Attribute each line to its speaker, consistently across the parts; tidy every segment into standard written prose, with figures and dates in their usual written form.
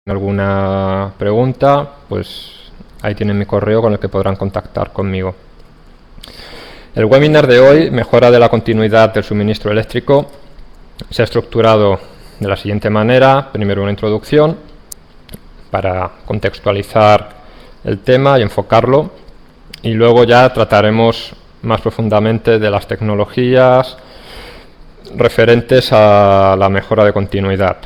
Speaker 1: alguna pregunta, pues ahí tienen mi correo con el que podrán contactar conmigo. El webinar de hoy, mejora de la continuidad del suministro eléctrico, se ha estructurado de la siguiente manera. Primero una introducción para contextualizar el tema y enfocarlo, y luego ya trataremos más profundamente de las tecnologías referentes a la mejora de continuidad,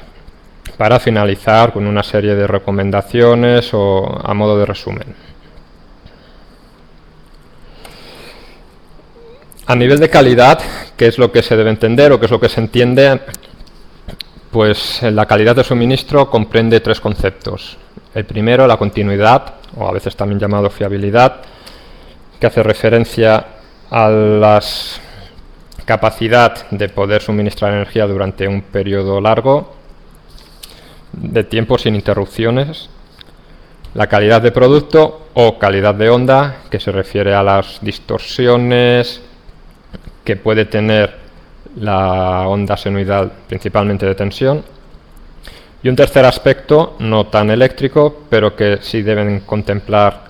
Speaker 1: para finalizar con una serie de recomendaciones o a modo de resumen. A nivel de calidad, ¿qué es lo que se debe entender o qué es lo que se entiende? Pues la calidad de suministro comprende tres conceptos. El primero, la continuidad, o a veces también llamado fiabilidad, que hace referencia a la capacidad de poder suministrar energía durante un periodo largo de tiempo sin interrupciones. La calidad de producto o calidad de onda, que se refiere a las distorsiones que puede tener la onda senoidal, principalmente de tensión. Y un tercer aspecto, no tan eléctrico, pero que sí deben contemplar,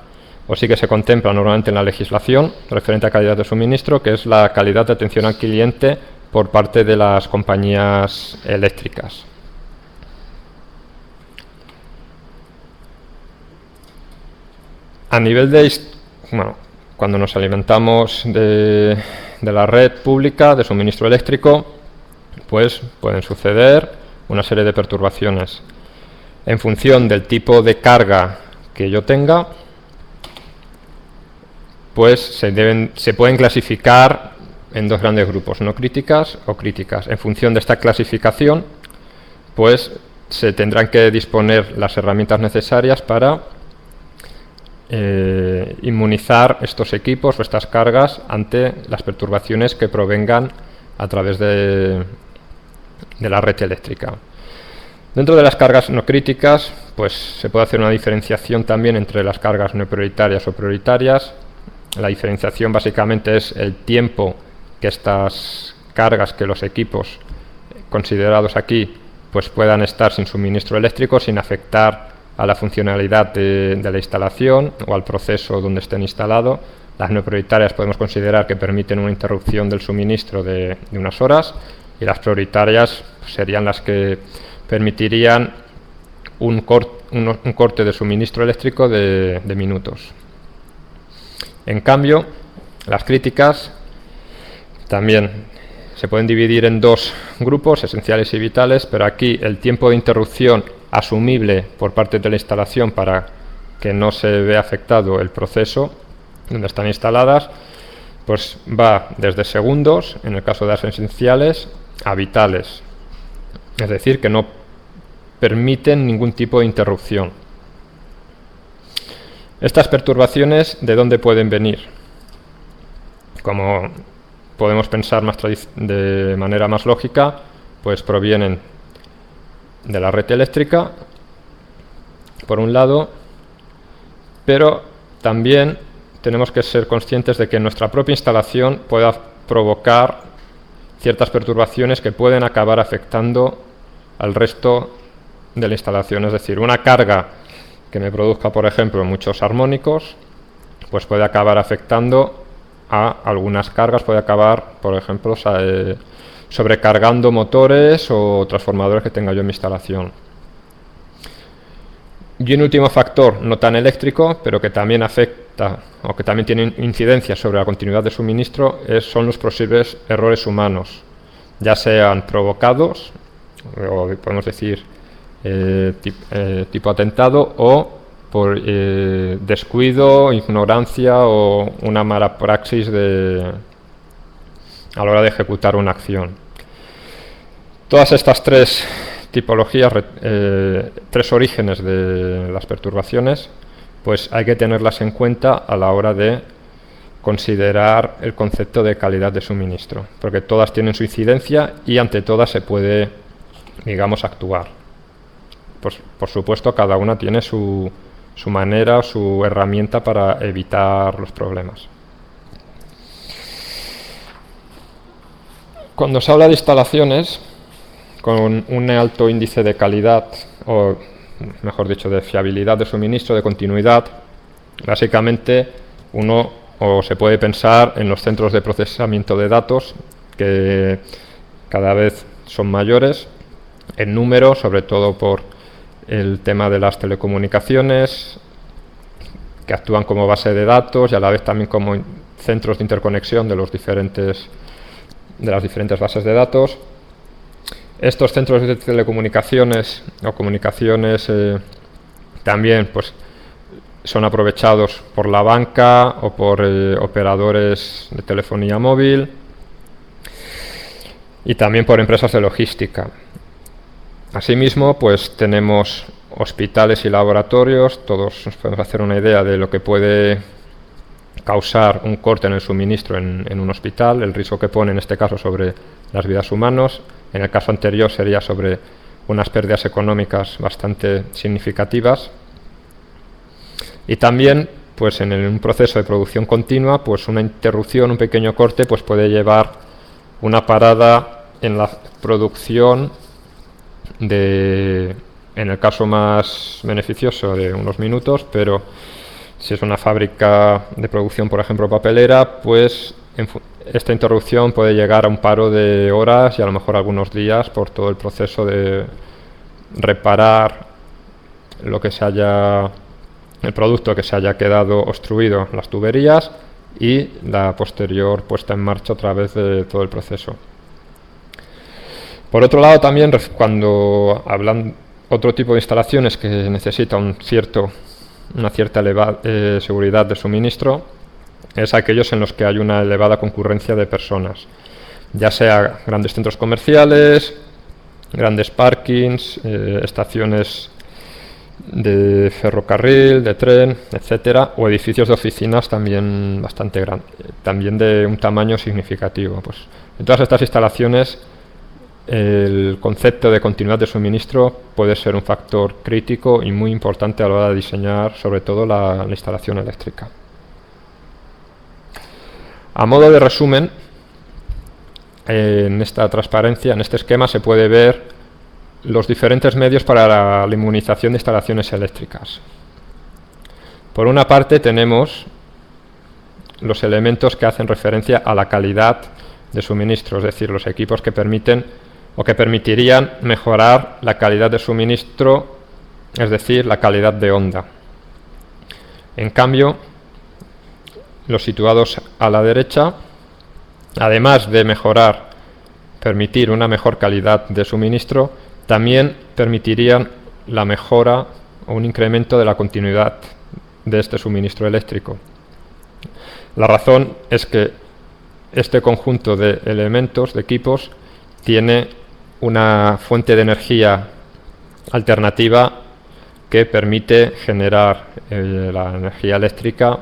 Speaker 1: o sí que se contempla normalmente en la legislación referente a calidad de suministro, que es la calidad de atención al cliente por parte de las compañías eléctricas. A nivel de, cuando nos alimentamos de la red pública de suministro eléctrico, pues pueden suceder una serie de perturbaciones. En función del tipo de carga que yo tenga, pues se pueden clasificar en dos grandes grupos, no críticas o críticas. En función de esta clasificación, pues se tendrán que disponer las herramientas necesarias para inmunizar estos equipos o estas cargas ante las perturbaciones que provengan a través de la red eléctrica. Dentro de las cargas no críticas, pues se puede hacer una diferenciación también entre las cargas no prioritarias o prioritarias. La diferenciación básicamente es el tiempo que estas cargas, que los equipos considerados aquí, pues puedan estar sin suministro eléctrico, sin afectar a la funcionalidad de la instalación o al proceso donde estén instalados. Las no prioritarias podemos considerar que permiten una interrupción del suministro de unas horas, y las prioritarias serían las que permitirían un corte de suministro eléctrico de minutos. En cambio, las críticas también se pueden dividir en dos grupos, esenciales y vitales, pero aquí el tiempo de interrupción asumible por parte de la instalación para que no se vea afectado el proceso donde están instaladas, pues va desde segundos, en el caso de las esenciales, a vitales. Es decir, que no permiten ningún tipo de interrupción. Estas perturbaciones, ¿de dónde pueden venir? Como podemos pensar de manera más lógica, pues provienen de la red eléctrica, por un lado, pero también tenemos que ser conscientes de que nuestra propia instalación pueda provocar ciertas perturbaciones que pueden acabar afectando al resto de la instalación. Es decir, una carga que me produzca, por ejemplo, muchos armónicos, pues puede acabar afectando a algunas cargas, puede acabar, por ejemplo, sobrecargando motores o transformadores que tenga yo en mi instalación. Y un último factor, no tan eléctrico, pero que también afecta o que también tiene incidencia sobre la continuidad de suministro, son los posibles errores humanos, ya sean provocados, o podemos decir tipo atentado, o por descuido, ignorancia o una mala praxis a la hora de ejecutar una acción. Todas estas tres tipologías, tres orígenes de las perturbaciones, pues hay que tenerlas en cuenta a la hora de considerar el concepto de calidad de suministro, porque todas tienen su incidencia y ante todas se puede, digamos, actuar. Pues, por supuesto, cada una tiene su manera, su herramienta para evitar los problemas. Cuando se habla de instalaciones, con un alto índice de calidad, o mejor dicho, de fiabilidad de suministro, de continuidad, básicamente se puede pensar en los centros de procesamiento de datos, que cada vez son mayores en número, sobre todo por el tema de las telecomunicaciones, que actúan como base de datos y a la vez también como centros de interconexión de las diferentes bases de datos. Estos centros de telecomunicaciones o comunicaciones también pues son aprovechados por la banca o por operadores de telefonía móvil y también por empresas de logística. Asimismo, pues tenemos hospitales y laboratorios. Todos nos podemos hacer una idea de lo que puede causar un corte en el suministro en un hospital, el riesgo que pone en este caso sobre las vidas humanas. En el caso anterior sería sobre unas pérdidas económicas bastante significativas. Y también, pues en un proceso de producción continua, pues una interrupción, un pequeño corte, pues puede llevar una parada en la producción en el caso más beneficioso, de unos minutos, pero si es una fábrica de producción, por ejemplo, papelera, pues esta interrupción puede llegar a un paro de horas y a lo mejor algunos días por todo el proceso de reparar el producto que se haya quedado obstruido en las tuberías y la posterior puesta en marcha otra vez de todo el proceso. Por otro lado, también cuando hablan otro tipo de instalaciones que necesita una cierta seguridad de suministro, es aquellos en los que hay una elevada concurrencia de personas, ya sea grandes centros comerciales, grandes parkings, estaciones de ferrocarril, de tren, etcétera, o edificios de oficinas también bastante grandes, también de un tamaño significativo. Pues en todas estas instalaciones el concepto de continuidad de suministro puede ser un factor crítico y muy importante a la hora de diseñar sobre todo la instalación eléctrica. A modo de resumen, en esta transparencia, en este esquema, se puede ver los diferentes medios para la inmunización de instalaciones eléctricas. Por una parte tenemos los elementos que hacen referencia a la calidad de suministro, es decir, los equipos que permiten o que permitirían mejorar la calidad de suministro, es decir, la calidad de onda. En cambio, los situados a la derecha, además de permitir una mejor calidad de suministro, también permitirían la mejora o un incremento de la continuidad de este suministro eléctrico. La razón es que este conjunto de elementos, de equipos, tiene una fuente de energía alternativa que permite generar la energía eléctrica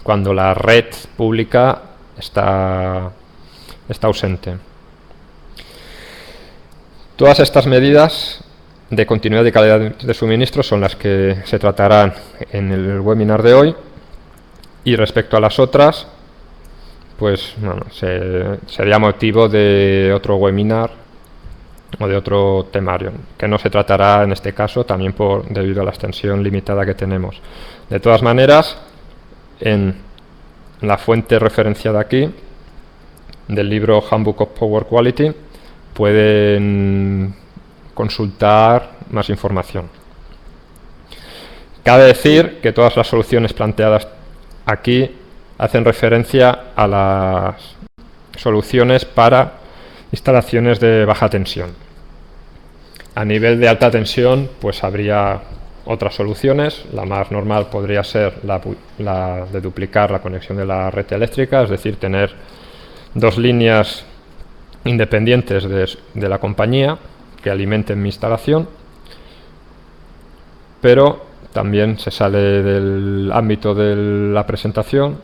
Speaker 1: cuando la red pública está ausente. Todas estas medidas de continuidad y calidad de suministro son las que se tratarán en el webinar de hoy, y respecto a las otras, pues bueno, sería motivo de otro webinar o de otro temario, que no se tratará en este caso, también debido a la extensión limitada que tenemos. De todas maneras, en la fuente referenciada aquí, del libro Handbook of Power Quality, pueden consultar más información. Cabe decir que todas las soluciones planteadas aquí hacen referencia a las soluciones para instalaciones de baja tensión. A nivel de alta tensión, pues habría otras soluciones. La más normal podría ser la de duplicar la conexión de la red eléctrica, es decir, tener dos líneas independientes de la compañía que alimenten mi instalación, pero también se sale del ámbito de la presentación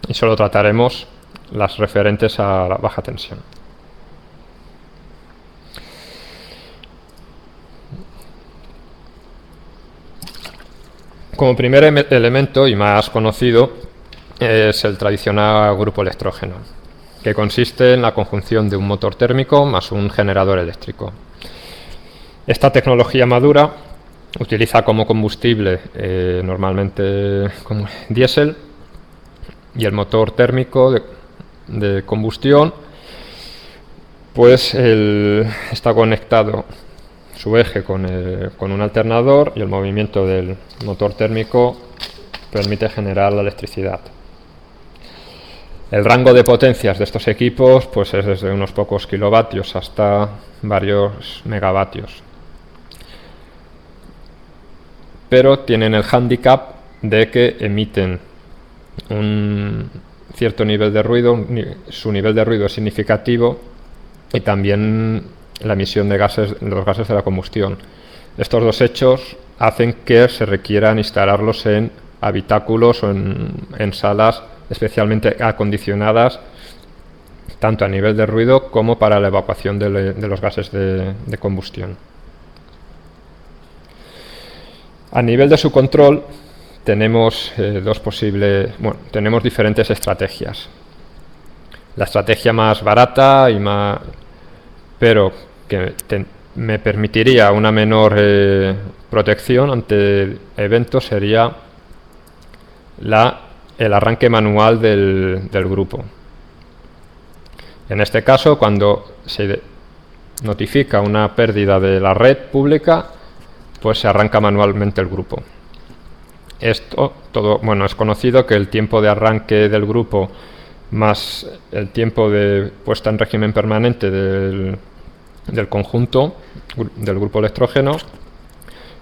Speaker 1: y solo trataremos las referentes a la baja tensión. Como primer elemento y más conocido es el tradicional grupo electrógeno. que consiste en la conjunción de un motor térmico más un generador eléctrico. Esta tecnología madura utiliza como combustible normalmente como diésel, y el motor térmico de combustión pues está conectado su eje con un alternador, y el movimiento del motor térmico permite generar la electricidad. El rango de potencias de estos equipos pues es desde unos pocos kilovatios hasta varios megavatios, pero tienen el hándicap de que emiten un cierto nivel de ruido, su nivel de ruido es significativo, y también la emisión de los gases de la combustión. Estos dos hechos hacen que se requieran instalarlos en habitáculos o en salas especialmente acondicionadas, tanto a nivel de ruido como para la evacuación de los gases de combustión. A nivel de su control tenemos tenemos diferentes estrategias. La estrategia más barata pero que me permitiría una menor protección ante eventos sería el arranque manual del grupo. En este caso, cuando se notifica una pérdida de la red pública, pues se arranca manualmente el grupo. Es conocido que el tiempo de arranque del grupo más el tiempo de puesta en régimen permanente del conjunto del grupo electrógeno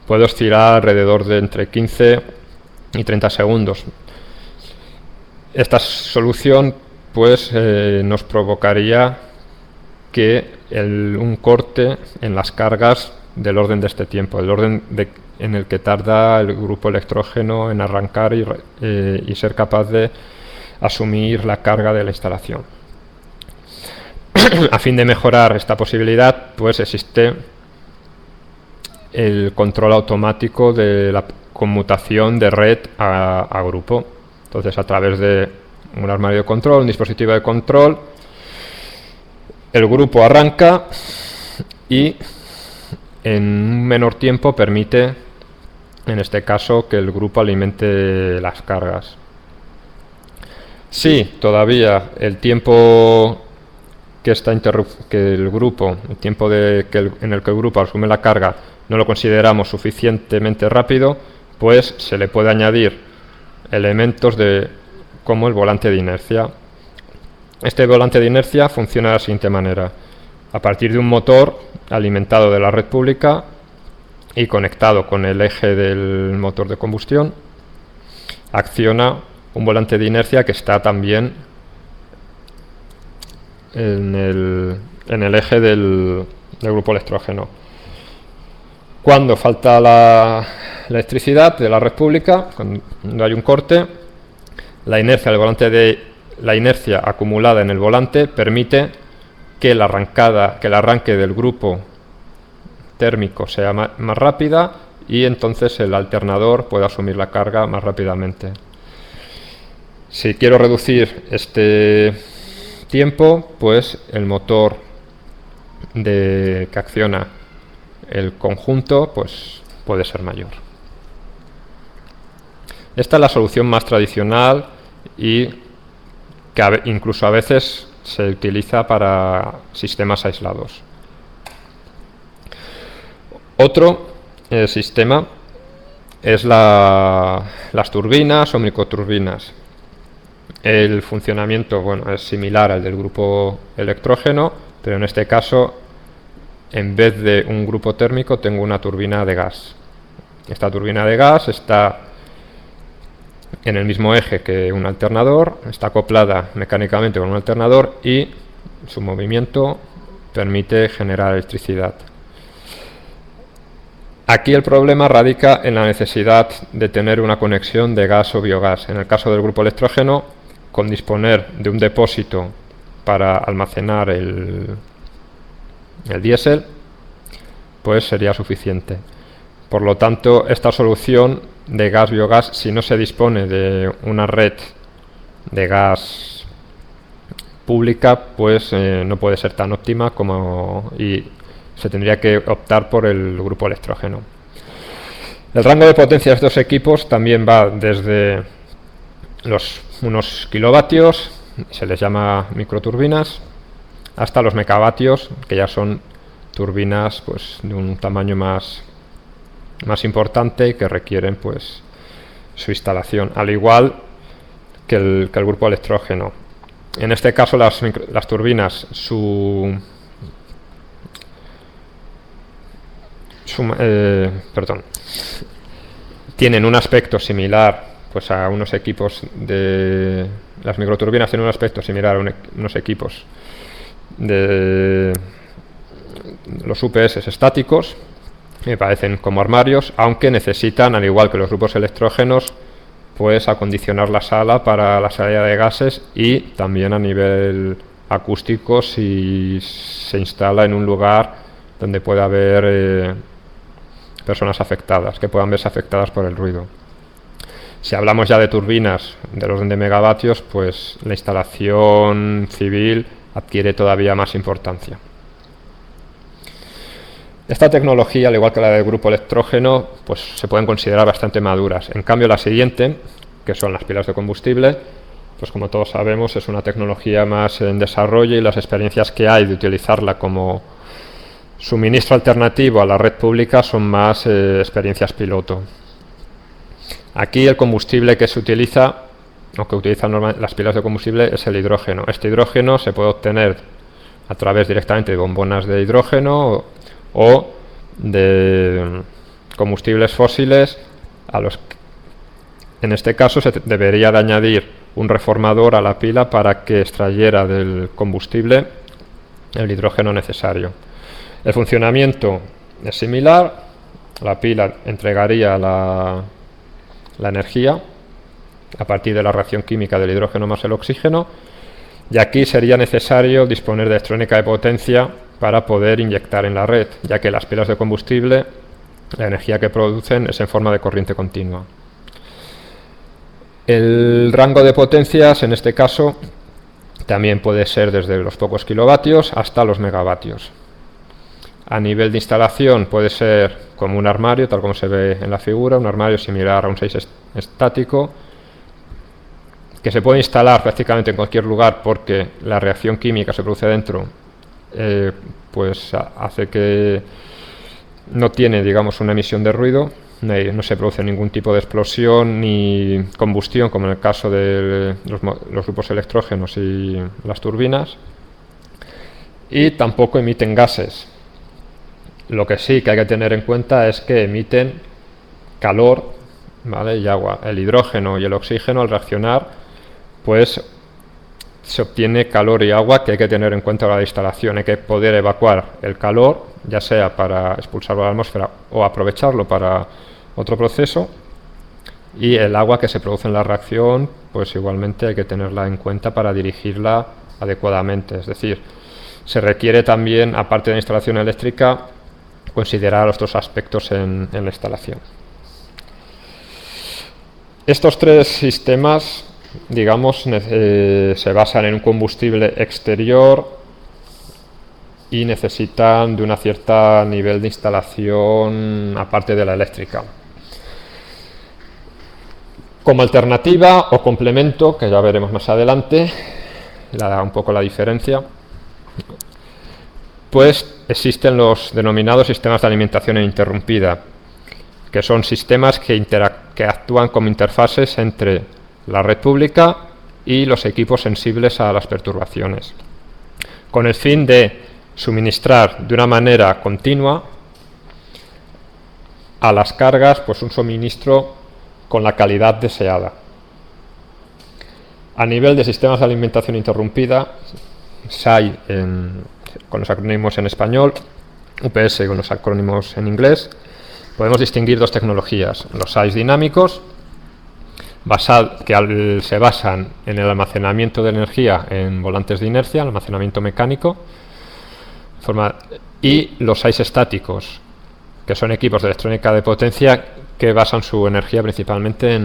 Speaker 1: puede oscilar alrededor de entre 15 y 30 segundos. Esta solución pues nos provocaría que un corte en las cargas del orden de este tiempo, el orden en el que tarda el grupo electrógeno en arrancar y ser capaz de asumir la carga de la instalación. A fin de mejorar esta posibilidad, pues existe el control automático de la conmutación de red a grupo. Entonces, a través de un armario de control, un dispositivo de control, el grupo arranca y en un menor tiempo permite, en este caso, que el grupo alimente las cargas. Si todavía el tiempo en el que el grupo asume la carga no lo consideramos suficientemente rápido, pues se le puede añadir elementos como el volante de inercia. Este volante de inercia funciona de la siguiente manera: a partir de un motor alimentado de la red pública y conectado con el eje del motor de combustión, acciona un volante de inercia que está también en el eje del grupo electrógeno. Cuando falta la electricidad de la red pública, cuando hay un corte, la inercia acumulada en el volante permite que el arranque del grupo térmico sea más rápida, y entonces el alternador puede asumir la carga más rápidamente. Si quiero reducir este tiempo, pues el motor que acciona el conjunto pues puede ser mayor. Esta es la solución más tradicional y que incluso a veces se utiliza para sistemas aislados. Otro sistema es las turbinas o microturbinas. El funcionamiento es similar al del grupo electrógeno, pero en este caso, en vez de un grupo térmico, tengo una turbina de gas. Esta turbina de gas está en el mismo eje que un alternador, está acoplada mecánicamente con un alternador y su movimiento permite generar electricidad. Aquí el problema radica en la necesidad de tener una conexión de gas o biogás. En el caso del grupo electrógeno, con disponer de un depósito para almacenar el diésel, pues sería suficiente. Por lo tanto, esta solución de gas-biogás, si no se dispone de una red de gas pública pues no puede ser tan óptima y se tendría que optar por el grupo electrógeno. El rango de potencia de estos equipos también va desde unos kilovatios, se les llama microturbinas, hasta los megavatios, que ya son turbinas pues de un tamaño más importante y que requieren pues su instalación, al igual que el grupo electrógeno. En este caso las turbinas tienen un aspecto similar pues a unos equipos de las microturbinas, tienen un aspecto similar a unos equipos de los UPS estáticos, me parecen como armarios, aunque necesitan, al igual que los grupos electrógenos, pues acondicionar la sala para la salida de gases, y también a nivel acústico si se instala en un lugar donde pueda haber personas afectadas, que puedan verse afectadas por el ruido. Si hablamos ya de turbinas del orden de megavatios, pues la instalación civil adquiere todavía más importancia. Esta tecnología, al igual que la del grupo electrógeno, pues se pueden considerar bastante maduras. En cambio, la siguiente, que son las pilas de combustible, pues como todos sabemos es una tecnología más en desarrollo, y las experiencias que hay de utilizarla como suministro alternativo a la red pública son más experiencias piloto. Aquí el combustible que se utiliza, o que utilizan las pilas de combustible, es el hidrógeno. Este hidrógeno se puede obtener a través directamente de bombonas de hidrógeno o de combustibles fósiles, a los que en este caso se debería de añadir un reformador a la pila para que extrayera del combustible el hidrógeno necesario. El funcionamiento es similar, la pila entregaría la energía a partir de la reacción química del hidrógeno más el oxígeno, y aquí sería necesario disponer de electrónica de potencia para poder inyectar en la red, ya que las pilas de combustible, la energía que producen es en forma de corriente continua. El rango de potencias en este caso también puede ser desde los pocos kilovatios hasta los megavatios. A nivel de instalación puede ser como un armario, tal como se ve en la figura, un armario similar a un 6 estático, que se puede instalar prácticamente en cualquier lugar porque la reacción química se produce dentro, pues hace que no tiene, digamos, una emisión de ruido, no se produce ningún tipo de explosión ni combustión como en el caso de los grupos electrógenos y las turbinas, y tampoco emiten gases. Lo que sí que hay que tener en cuenta es que emiten calor, ¿vale?, y agua. El hidrógeno y el oxígeno, al reaccionar, pues se obtiene calor y agua, que hay que tener en cuenta a la hora de instalación. Hay que poder evacuar el calor, ya sea para expulsarlo a la atmósfera o aprovecharlo para otro proceso, y el agua que se produce en la reacción, pues igualmente hay que tenerla en cuenta para dirigirla adecuadamente. Es decir, se requiere también, aparte de la instalación eléctrica, considerar otros aspectos en la instalación. Estos tres sistemas, digamos, se basan en un combustible exterior y necesitan de una cierta nivel de instalación aparte de la eléctrica. Como alternativa o complemento, que ya veremos más adelante, un poco la diferencia, pues existen los denominados sistemas de alimentación ininterrumpida, que son sistemas que actúan como interfaces entre la red pública y los equipos sensibles a las perturbaciones, con el fin de suministrar de una manera continua a las cargas pues un suministro con la calidad deseada. A nivel de sistemas de alimentación interrumpida, SAI con los acrónimos en español, UPS con los acrónimos en inglés, podemos distinguir dos tecnologías: los SAIs dinámicos, que se basan en el almacenamiento de energía en volantes de inercia, almacenamiento mecánico, y los SAIs estáticos, que son equipos de electrónica de potencia que basan su energía principalmente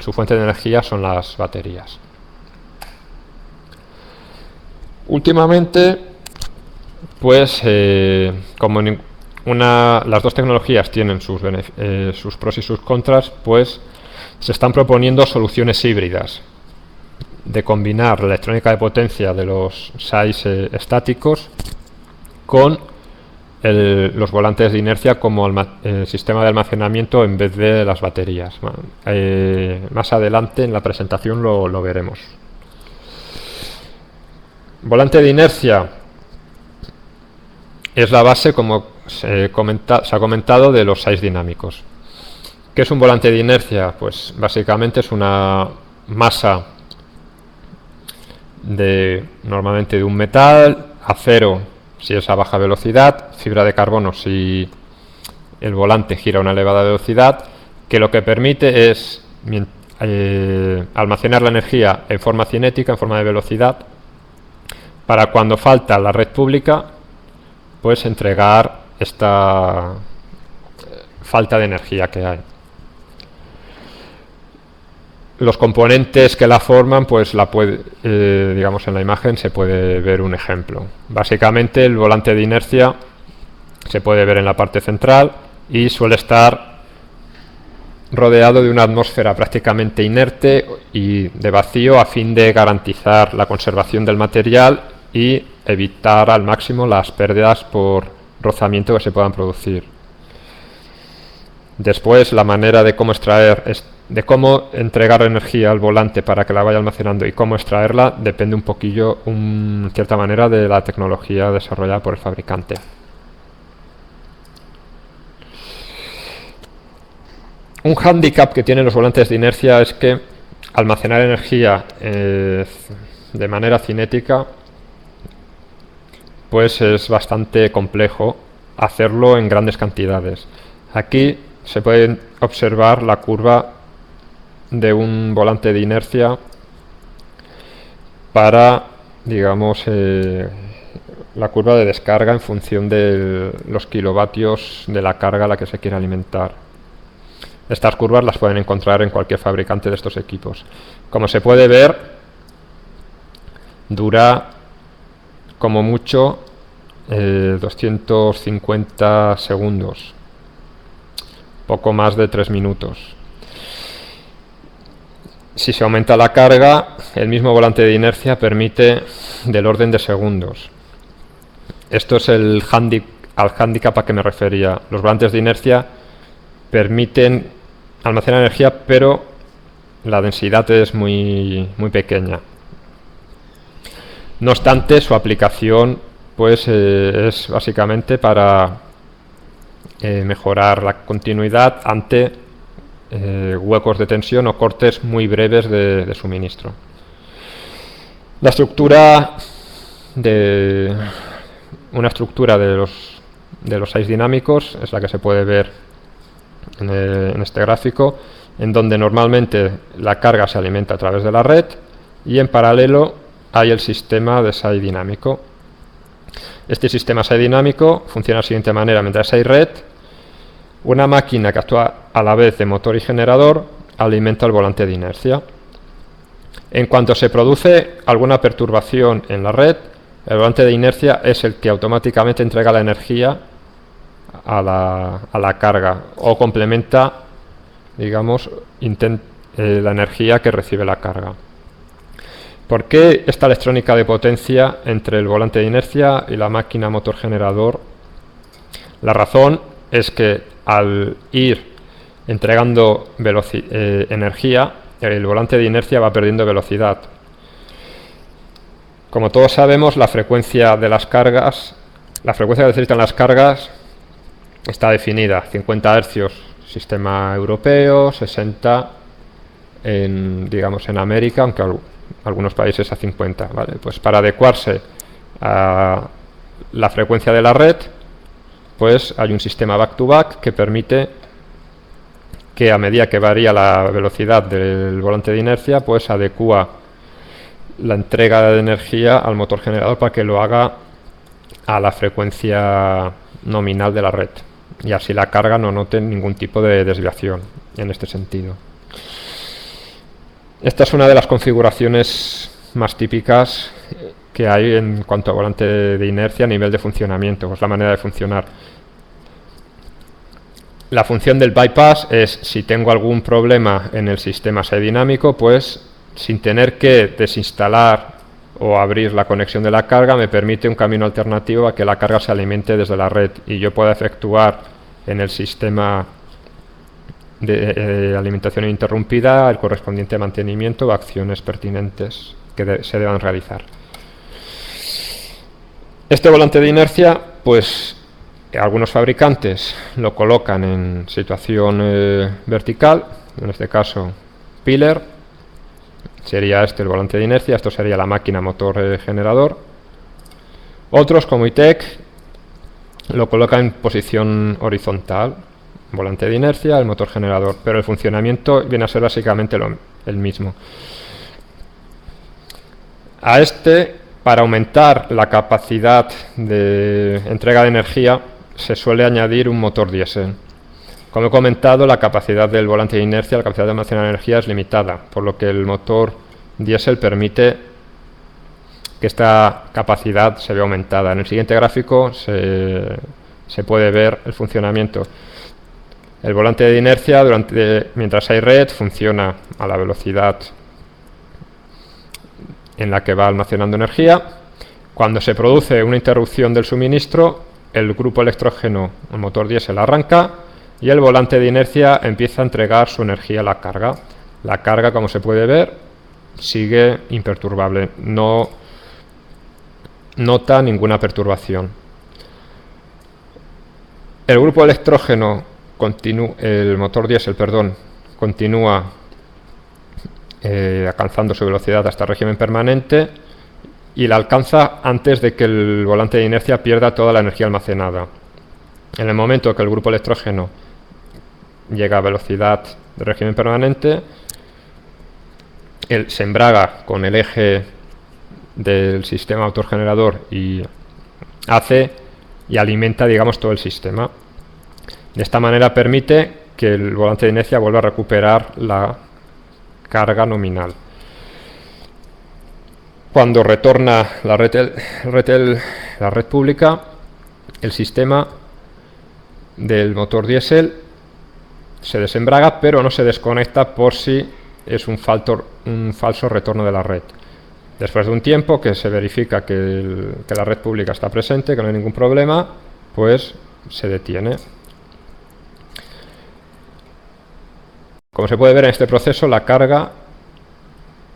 Speaker 1: su fuente de energía son las baterías. Últimamente, pues como las dos tecnologías tienen sus pros y sus contras, pues se están proponiendo soluciones híbridas de combinar la electrónica de potencia de los SAIs estáticos con los volantes de inercia como sistema de almacenamiento en vez de las baterías. Más adelante en la presentación lo veremos. Volante de inercia es la base, como se ha comentado, de los SAIs dinámicos. ¿Qué es un volante de inercia? Pues básicamente es una masa normalmente de un metal, acero si es a baja velocidad, fibra de carbono si el volante gira a una elevada velocidad, que lo que permite es almacenar la energía en forma cinética, en forma de velocidad, para cuando falta la red pública, pues entregar esta falta de energía que hay. Los componentes que la forman, pues digamos, en la imagen se puede ver un ejemplo. Básicamente el volante de inercia se puede ver en la parte central y suele estar rodeado de una atmósfera prácticamente inerte y de vacío, a fin de garantizar la conservación del material y evitar al máximo las pérdidas por rozamiento que se puedan producir. Después, la manera de cómo entregar energía al volante para que la vaya almacenando y cómo extraerla depende un poquillo, en cierta manera, de la tecnología desarrollada por el fabricante. Un hándicap que tienen los volantes de inercia es que almacenar energía de manera cinética pues es bastante complejo hacerlo en grandes cantidades. Aquí se puede observar la curva de un volante de inercia para, digamos, la curva de descarga en función de los kilovatios de la carga a la que se quiere alimentar. Estas curvas las pueden encontrar en cualquier fabricante de estos equipos. Como se puede ver, dura como mucho 250 segundos, poco más de 3 minutos. Si se aumenta la carga, el mismo volante de inercia permite del orden de segundos. Esto es al hándicap a que me refería. Los volantes de inercia permiten almacenar energía, pero la densidad es muy pequeña. No obstante, su aplicación pues es básicamente para mejorar la continuidad ante huecos de tensión o cortes muy breves de suministro. La estructura de los SAIs dinámicos es la que se puede ver en este gráfico, en donde normalmente la carga se alimenta a través de la red y en paralelo hay el sistema de SAI dinámico. Este sistema SAI dinámico funciona de la siguiente manera: mientras hay red, una máquina que actúa a la vez de motor y generador alimenta el volante de inercia. En cuanto se produce alguna perturbación en la red, el volante de inercia es el que automáticamente entrega la energía a la carga o complementa, digamos, la energía que recibe la carga. ¿Por qué esta electrónica de potencia entre el volante de inercia y la máquina motor generador? La razón es que al ir entregando energía, el volante de inercia va perdiendo velocidad. Como todos sabemos, la frecuencia que necesitan las cargas está definida: 50 Hz sistema europeo, 60 en América, aunque algunos países a 50, ¿vale? Pues para adecuarse a la frecuencia de la red, pues hay un sistema back-to-back que permite que, a medida que varía la velocidad del volante de inercia, pues adecua la entrega de energía al motor generador para que lo haga a la frecuencia nominal de la red, y así la carga no note ningún tipo de desviación en este sentido. Esta es una de las configuraciones más típicas que hay en cuanto a volante de inercia a nivel de funcionamiento, pues la manera de funcionar. La función del bypass es, si tengo algún problema en el sistema SAI dinámico, pues sin tener que desinstalar o abrir la conexión de la carga, me permite un camino alternativo a que la carga se alimente desde la red y yo pueda efectuar en el sistema de alimentación ininterrumpida el correspondiente mantenimiento o acciones pertinentes que se deban realizar. Este volante de inercia, pues algunos fabricantes lo colocan en situación vertical, en este caso Piller, sería este el volante de inercia, esto sería la máquina motor generador. Otros como ITEC lo colocan en posición horizontal, volante de inercia, el motor generador, pero el funcionamiento viene a ser básicamente el mismo. A este, para aumentar la capacidad de entrega de energía, se suele añadir un motor diésel. Como he comentado, la capacidad del volante de inercia, la capacidad de almacenar energía es limitada, por lo que el motor diésel permite que esta capacidad se vea aumentada. En el siguiente gráfico se puede ver el funcionamiento. El volante de inercia, mientras hay red, funciona a la velocidad en la que va almacenando energía. Cuando se produce una interrupción del suministro, el grupo electrógeno, el motor diésel, arranca y el volante de inercia empieza a entregar su energía a la carga. La carga, como se puede ver, sigue imperturbable, no nota ninguna perturbación. El grupo electrógeno, el motor diésel, continúa alcanzando su velocidad hasta el régimen permanente y la alcanza antes de que el volante de inercia pierda toda la energía almacenada. En el momento que el grupo electrógeno llega a velocidad de régimen permanente, él se embraga con el eje del sistema autogenerador y hace y alimenta, digamos, todo el sistema. De esta manera permite que el volante de inercia vuelva a recuperar la carga nominal. Cuando retorna la red pública, el sistema del motor diésel se desembraga, pero no se desconecta por si es un falso retorno de la red. Después de un tiempo que se verifica que la red pública está presente, que no hay ningún problema, pues se detiene. Como se puede ver en este proceso, la carga,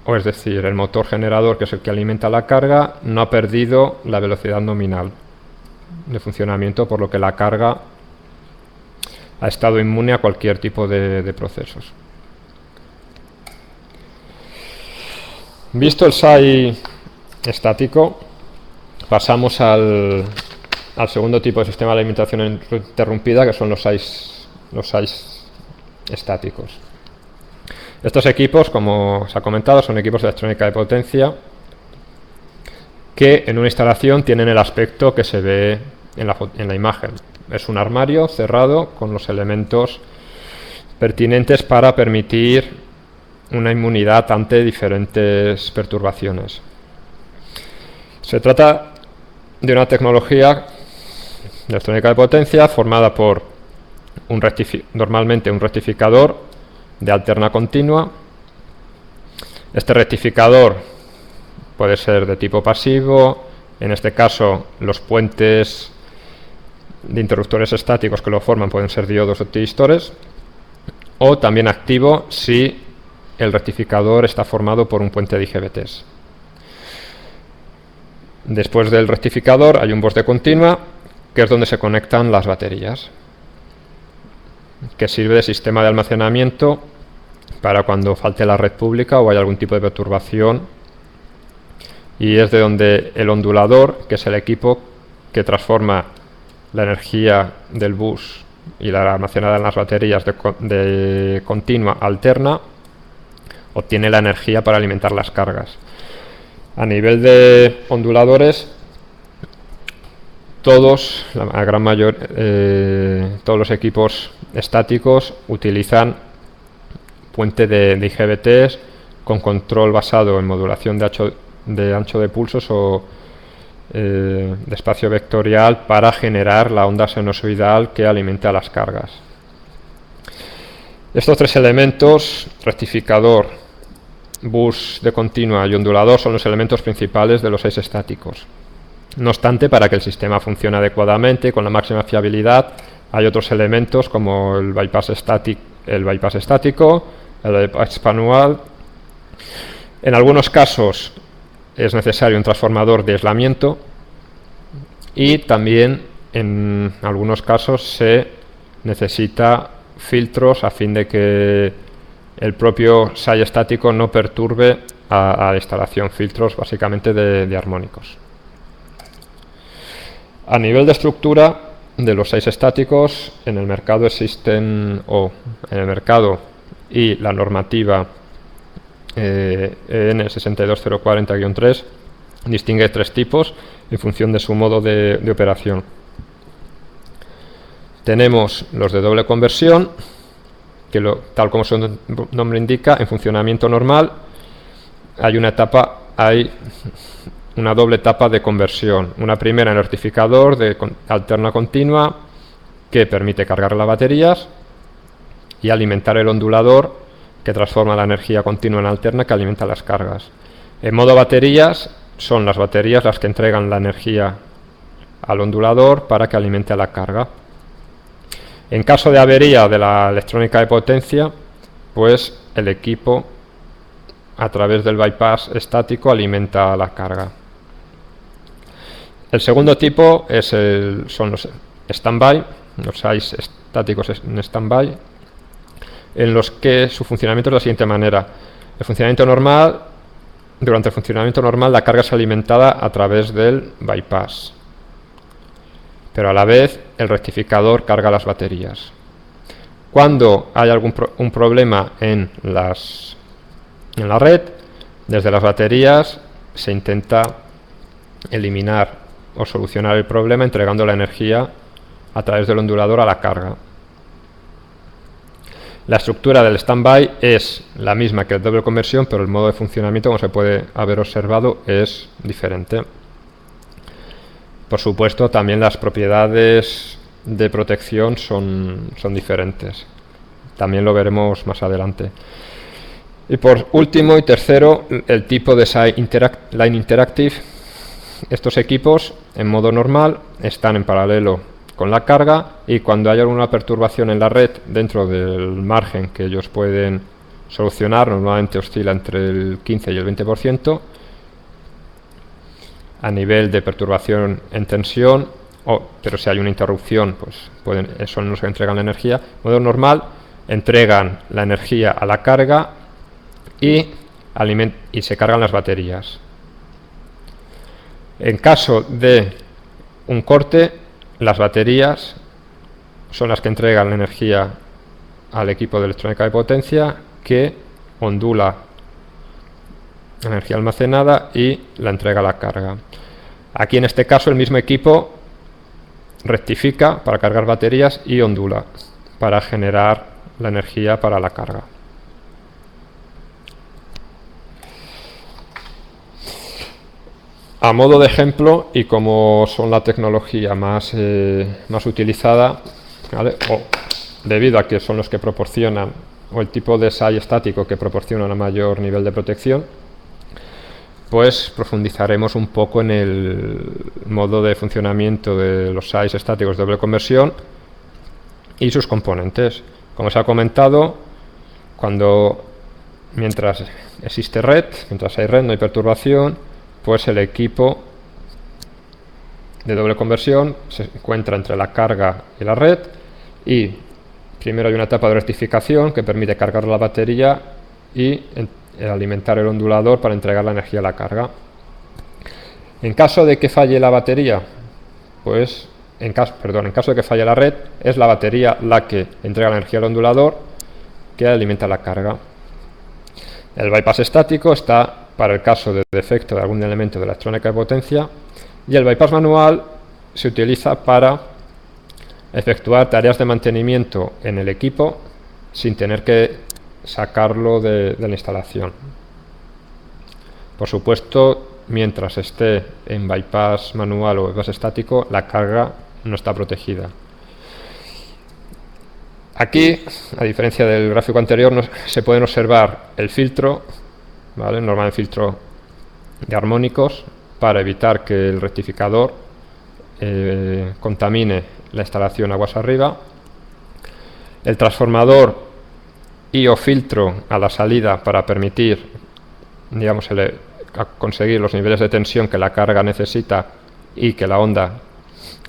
Speaker 1: o es decir, el motor generador, que es el que alimenta la carga, no ha perdido la velocidad nominal de funcionamiento, por lo que la carga ha estado inmune a cualquier tipo de procesos. Visto el SAI estático, pasamos al segundo tipo de sistema de alimentación interrumpida, que son los SAIs estáticos. Estos equipos, como se ha comentado, son equipos de electrónica de potencia que en una instalación tienen el aspecto que se ve en la imagen. Es un armario cerrado con los elementos pertinentes para permitir una inmunidad ante diferentes perturbaciones. Se trata de una tecnología de electrónica de potencia formada por normalmente un rectificador de alterna continua. Este rectificador puede ser de tipo pasivo, en este caso los puentes de interruptores estáticos que lo forman pueden ser diodos o tristores, o también activo si el rectificador está formado por un puente de IGBTs. Después del rectificador hay un borde continua, que es donde se conectan las baterías, que sirve de sistema de almacenamiento para cuando falte la red pública o haya algún tipo de perturbación, y es de donde el ondulador, que es el equipo que transforma la energía del bus y la almacenada en las baterías de continua a alterna, obtiene la energía para alimentar las cargas. A nivel de onduladores, todos los equipos estáticos utilizan puente de IGBTs con control basado en modulación de de ancho de pulsos o de espacio vectorial para generar la onda sinusoidal que alimenta las cargas. Estos tres elementos, rectificador, bus de continua y ondulador, son los elementos principales de los 6 estáticos. No obstante, para que el sistema funcione adecuadamente con la máxima fiabilidad, hay otros elementos como el bypass estático, el bypass manual. En algunos casos es necesario un transformador de aislamiento y también en algunos casos se necesita filtros a fin de que el propio SAI estático no perturbe a la instalación, filtros básicamente de armónicos. A nivel de estructura de los 6 estáticos, en el mercado existen, en el mercado y la normativa EN 62040-3 distingue 3 tipos en función de su modo de operación. Tenemos los de doble conversión, que tal como su nombre indica, en funcionamiento normal hay una doble etapa de conversión. Una primera en el rectificador de alterna continua, que permite cargar las baterías y alimentar el ondulador, que transforma la energía continua en alterna, que alimenta las cargas. En modo baterías, son las baterías las que entregan la energía al ondulador para que alimente la carga. En caso de avería de la electrónica de potencia, pues el equipo, a través del bypass estático, alimenta la carga. El segundo tipo son los stand-by, los SAIs estáticos en stand-by, en los que su funcionamiento es de la siguiente manera. Durante el funcionamiento normal, la carga es alimentada a través del bypass, pero a la vez el rectificador carga las baterías. Cuando hay un problema en la red, desde las baterías se intenta eliminar o solucionar el problema entregando la energía a través del ondulador a la carga. La estructura del stand-by es la misma que el doble conversión, pero el modo de funcionamiento, como se puede haber observado, es diferente. Por supuesto, también las propiedades de protección son diferentes. También lo veremos más adelante. Y por último y tercero, el tipo de SAI Line Interactive. Estos equipos, en modo normal, están en paralelo con la carga, y cuando hay alguna perturbación en la red dentro del margen que ellos pueden solucionar, normalmente oscila entre el 15 y el 20%, a nivel de perturbación en tensión, pero si hay una interrupción, pues son los que entregan la energía. En modo normal, entregan la energía a la carga y se cargan las baterías. En caso de un corte, las baterías son las que entregan la energía al equipo de electrónica de potencia, que ondula la energía almacenada y la entrega a la carga. Aquí en este caso el mismo equipo rectifica para cargar baterías y ondula para generar la energía para la carga. A modo de ejemplo, y como son la tecnología más utilizada, ¿vale? Debido a que son los que proporcionan, o el tipo de SAI estático que proporciona un mayor nivel de protección, pues profundizaremos un poco en el modo de funcionamiento de los SAIs estáticos de doble conversión y sus componentes. Como se ha comentado, mientras existe red, mientras hay red no hay perturbación, pues el equipo de doble conversión se encuentra entre la carga y la red, y primero hay una etapa de rectificación que permite cargar la batería y alimentar el ondulador para entregar la energía a la carga. En caso de que falle la batería, pues en caso de que falle la red, es la batería la que entrega la energía al ondulador, que alimenta la carga. El bypass estático está para el caso de defecto de algún elemento de la electrónica de potencia, y el bypass manual se utiliza para efectuar tareas de mantenimiento en el equipo sin tener que sacarlo de la instalación. Por supuesto, mientras esté en bypass manual o bypass estático, la carga no está protegida. Aquí, a diferencia del gráfico anterior, se pueden observar el filtro, ¿vale? Normal filtro de armónicos, para evitar que el rectificador contamine la instalación aguas arriba. El transformador y o filtro a la salida para permitir, digamos, conseguir los niveles de tensión que la carga necesita y que la onda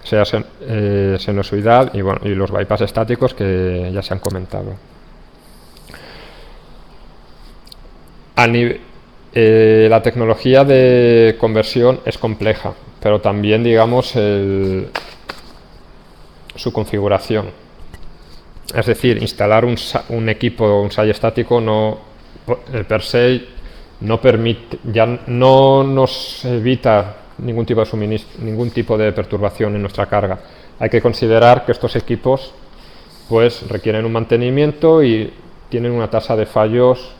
Speaker 1: sea sinusoidal, y, bueno, y los bypass estáticos que ya se han comentado. La tecnología de conversión es compleja, pero también, digamos, su configuración. Es decir, instalar un equipo, un SAI estático, per se no permite, ya no nos evita ningún tipo de suministro, ningún tipo de perturbación en nuestra carga. Hay que considerar que estos equipos pues requieren un mantenimiento y tienen una tasa de fallos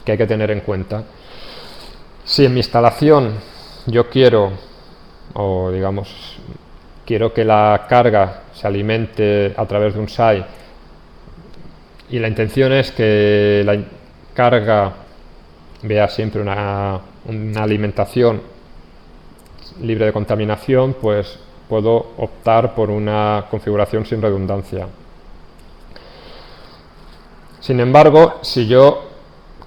Speaker 1: que hay que tener en cuenta. Si en mi instalación yo quiero, o digamos, quiero que la carga se alimente a través de un SAI y la intención es que la carga vea siempre una alimentación libre de contaminación, pues puedo optar por una configuración sin redundancia. Sin embargo, si yo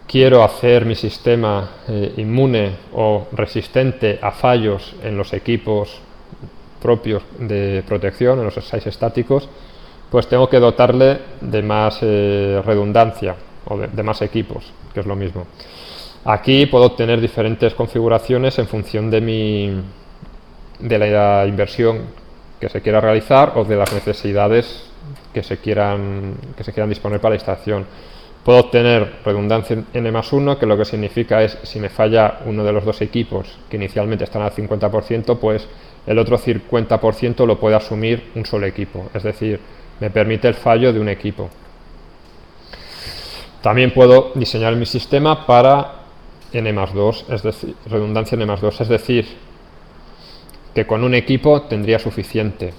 Speaker 1: quiero hacer mi sistema inmune o resistente a fallos en los equipos propios de protección, en los SAIs estáticos, pues tengo que dotarle de más redundancia o de más equipos, que es lo mismo. Aquí puedo obtener diferentes configuraciones en función de la inversión que se quiera realizar o de las necesidades que se quieran disponer para la instalación. Puedo obtener redundancia N+1, que lo que significa es, si me falla uno de los dos equipos que inicialmente están al 50%, pues el otro 50% lo puede asumir un solo equipo, es decir, me permite el fallo de un equipo. También puedo diseñar mi sistema para N+2, es decir, redundancia N+2, es decir, que con un equipo tendría suficiente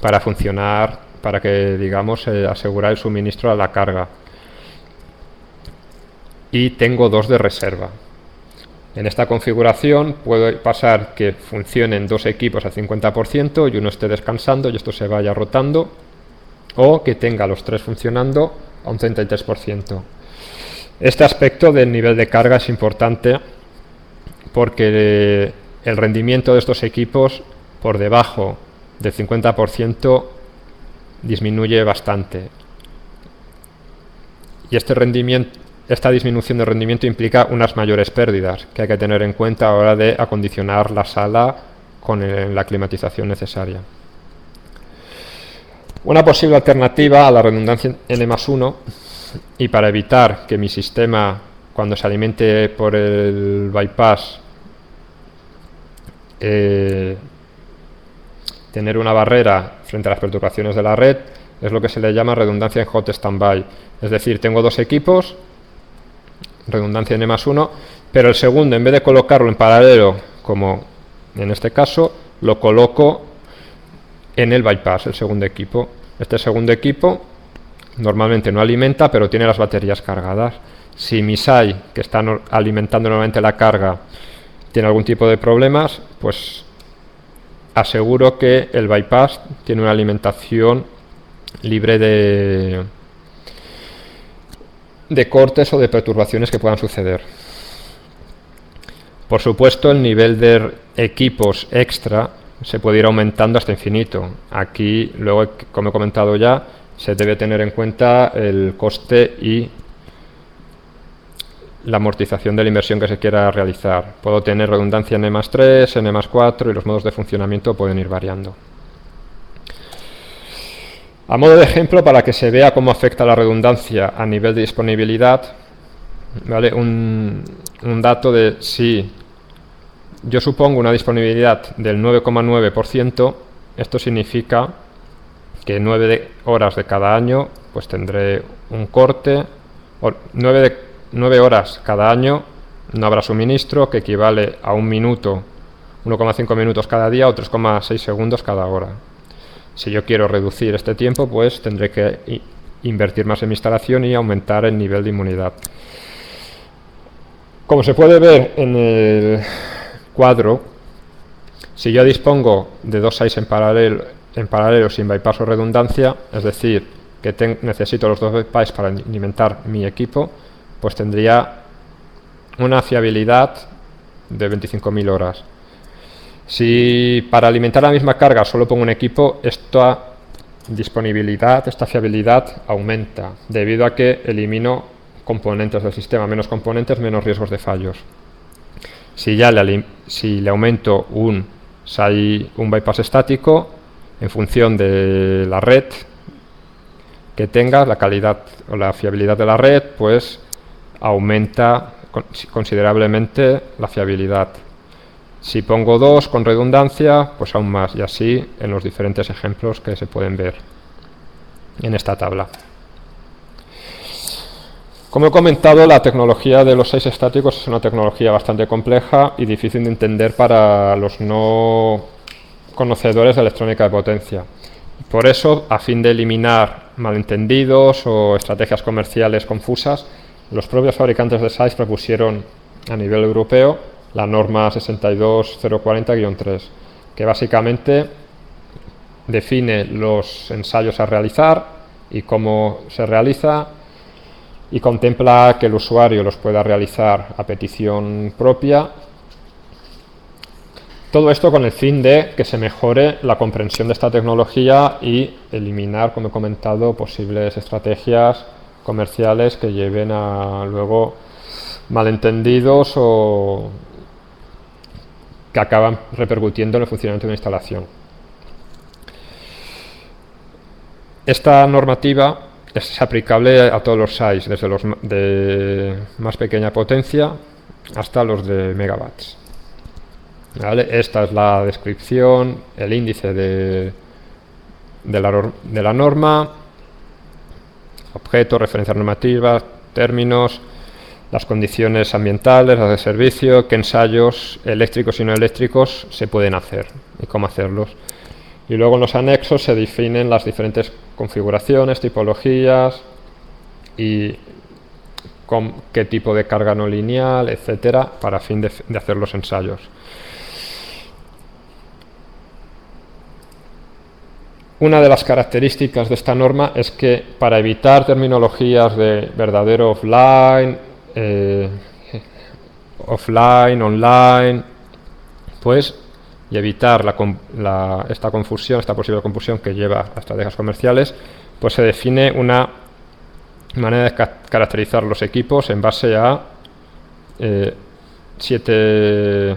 Speaker 1: para funcionar, para que, digamos, asegurar el suministro a la carga. Y tengo dos de reserva. En esta configuración puedo pasar que funcionen dos equipos al 50% y uno esté descansando y esto se vaya rotando, o que tenga los tres funcionando a un 33%. Este aspecto del nivel de carga es importante porque el rendimiento de estos equipos por debajo del 50% disminuye bastante. Y esta disminución de rendimiento implica unas mayores pérdidas que hay que tener en cuenta a la hora de acondicionar la sala con la climatización necesaria. Una posible alternativa a la redundancia N+1, y para evitar que mi sistema, cuando se alimente por el bypass, tener una barrera frente a las perturbaciones de la red, es lo que se le llama redundancia en hot standby. Es decir, tengo dos equipos, redundancia N+1, pero el segundo, en vez de colocarlo en paralelo, como en este caso, lo coloco en el bypass, el segundo equipo. Este segundo equipo normalmente no alimenta, pero tiene las baterías cargadas. Si mi SAI, que está alimentando normalmente la carga, tiene algún tipo de problemas, pues aseguro que el bypass tiene una alimentación libre de cortes o de perturbaciones que puedan suceder. Por supuesto, el nivel de equipos extra se puede ir aumentando hasta infinito. Aquí, luego, como he comentado ya, se debe tener en cuenta el coste y la amortización de la inversión que se quiera realizar. Puedo tener redundancia N+3, N+4 y los modos de funcionamiento pueden ir variando. A modo de ejemplo, para que se vea cómo afecta la redundancia a nivel de disponibilidad, ¿vale? Un dato de si yo supongo una disponibilidad del 9,9%, esto significa que 9 horas de cada año pues tendré un corte, o 9 horas cada año no habrá suministro, que equivale a 1 minuto, 1,5 minutos cada día o 3,6 segundos cada hora. Si yo quiero reducir este tiempo, pues tendré que invertir más en mi instalación y aumentar el nivel de inmunidad. Como se puede ver en el cuadro, si yo dispongo de 2 SAIs en paralelo sin bypass o redundancia, es decir, que necesito los 2 bypass para alimentar mi equipo, pues tendría una fiabilidad de 25.000 horas. Si para alimentar la misma carga solo pongo un equipo, esta disponibilidad, esta fiabilidad aumenta, debido a que elimino componentes del sistema, menos componentes, menos riesgos de fallos. Si le aumento un bypass estático, en función de la red que tenga, la calidad o la fiabilidad de la red, pues aumenta considerablemente la fiabilidad. Si pongo 2 con redundancia, pues aún más, y así en los diferentes ejemplos que se pueden ver en esta tabla. Como he comentado, la tecnología de los SAIs estáticos es una tecnología bastante compleja y difícil de entender para los no conocedores de electrónica de potencia. Por eso, a fin de eliminar malentendidos o estrategias comerciales confusas, los propios fabricantes de SAIs propusieron a nivel europeo la norma 62040-3, que básicamente define los ensayos a realizar y cómo se realiza, y contempla que el usuario los pueda realizar a petición propia. Todo esto con el fin de que se mejore la comprensión de esta tecnología y eliminar, como he comentado, posibles estrategias comerciales que lleven a luego malentendidos o que acaban repercutiendo en el funcionamiento de una instalación. Esta normativa es aplicable a todos los SAIs, desde los de más pequeña potencia hasta los de megawatts. ¿Vale? Esta es la descripción, el índice de la norma, objetos, referencias normativas, términos, las condiciones ambientales, las de servicio, qué ensayos eléctricos y no eléctricos se pueden hacer y cómo hacerlos. Y luego en los anexos se definen las diferentes configuraciones, tipologías y con qué tipo de carga no lineal, etcétera, para fin de hacer los ensayos. Una de las características de esta norma es que para evitar terminologías de verdadero offline, online, pues, y evitar esta confusión, esta posible confusión que lleva a estrategias comerciales, pues se define una manera de caracterizar los equipos en base a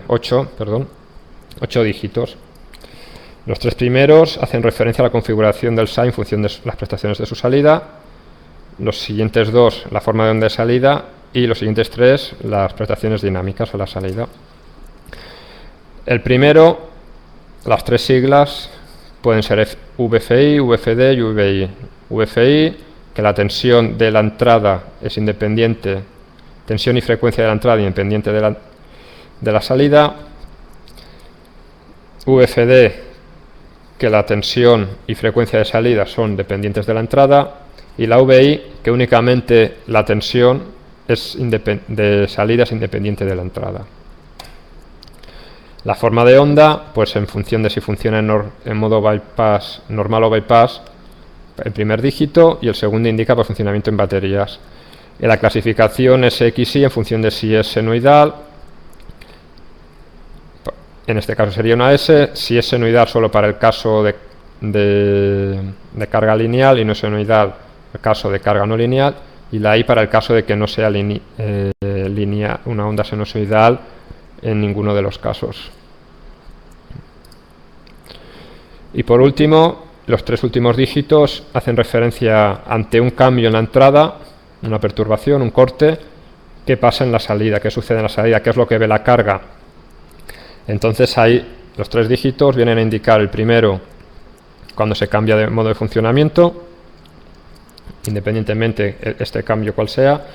Speaker 1: 8 dígitos. Los 3 primeros hacen referencia a la configuración del SAI en función de las prestaciones de su salida, los siguientes 2 la forma de onda de salida y los siguientes 3 las prestaciones dinámicas a la salida. El primero, las 3 siglas pueden ser VFI, VFD y VI. VFI, que la tensión de la entrada es independiente, tensión y frecuencia de la entrada independiente de la salida. VFD, que la tensión y frecuencia de salida son dependientes de la entrada. Y la VI, que únicamente la tensión de salida es independiente de la entrada. La forma de onda, pues en función de si funciona en modo bypass, normal o bypass, el primer dígito, y el segundo indica por funcionamiento en baterías. En la clasificación SXI en función de si es senoidal, en este caso sería una S, si es senoidal solo para el caso de carga lineal y no senoidal el caso de carga no lineal, y la I para el caso de que no sea una onda sinusoidal en ninguno de los casos. Y por último, los 3 últimos dígitos hacen referencia ante un cambio en la entrada, una perturbación, un corte, qué pasa en la salida, qué sucede en la salida, qué es lo que ve la carga. Entonces ahí los 3 dígitos vienen a indicar el primero cuando se cambia de modo de funcionamiento, independientemente este cambio cual sea,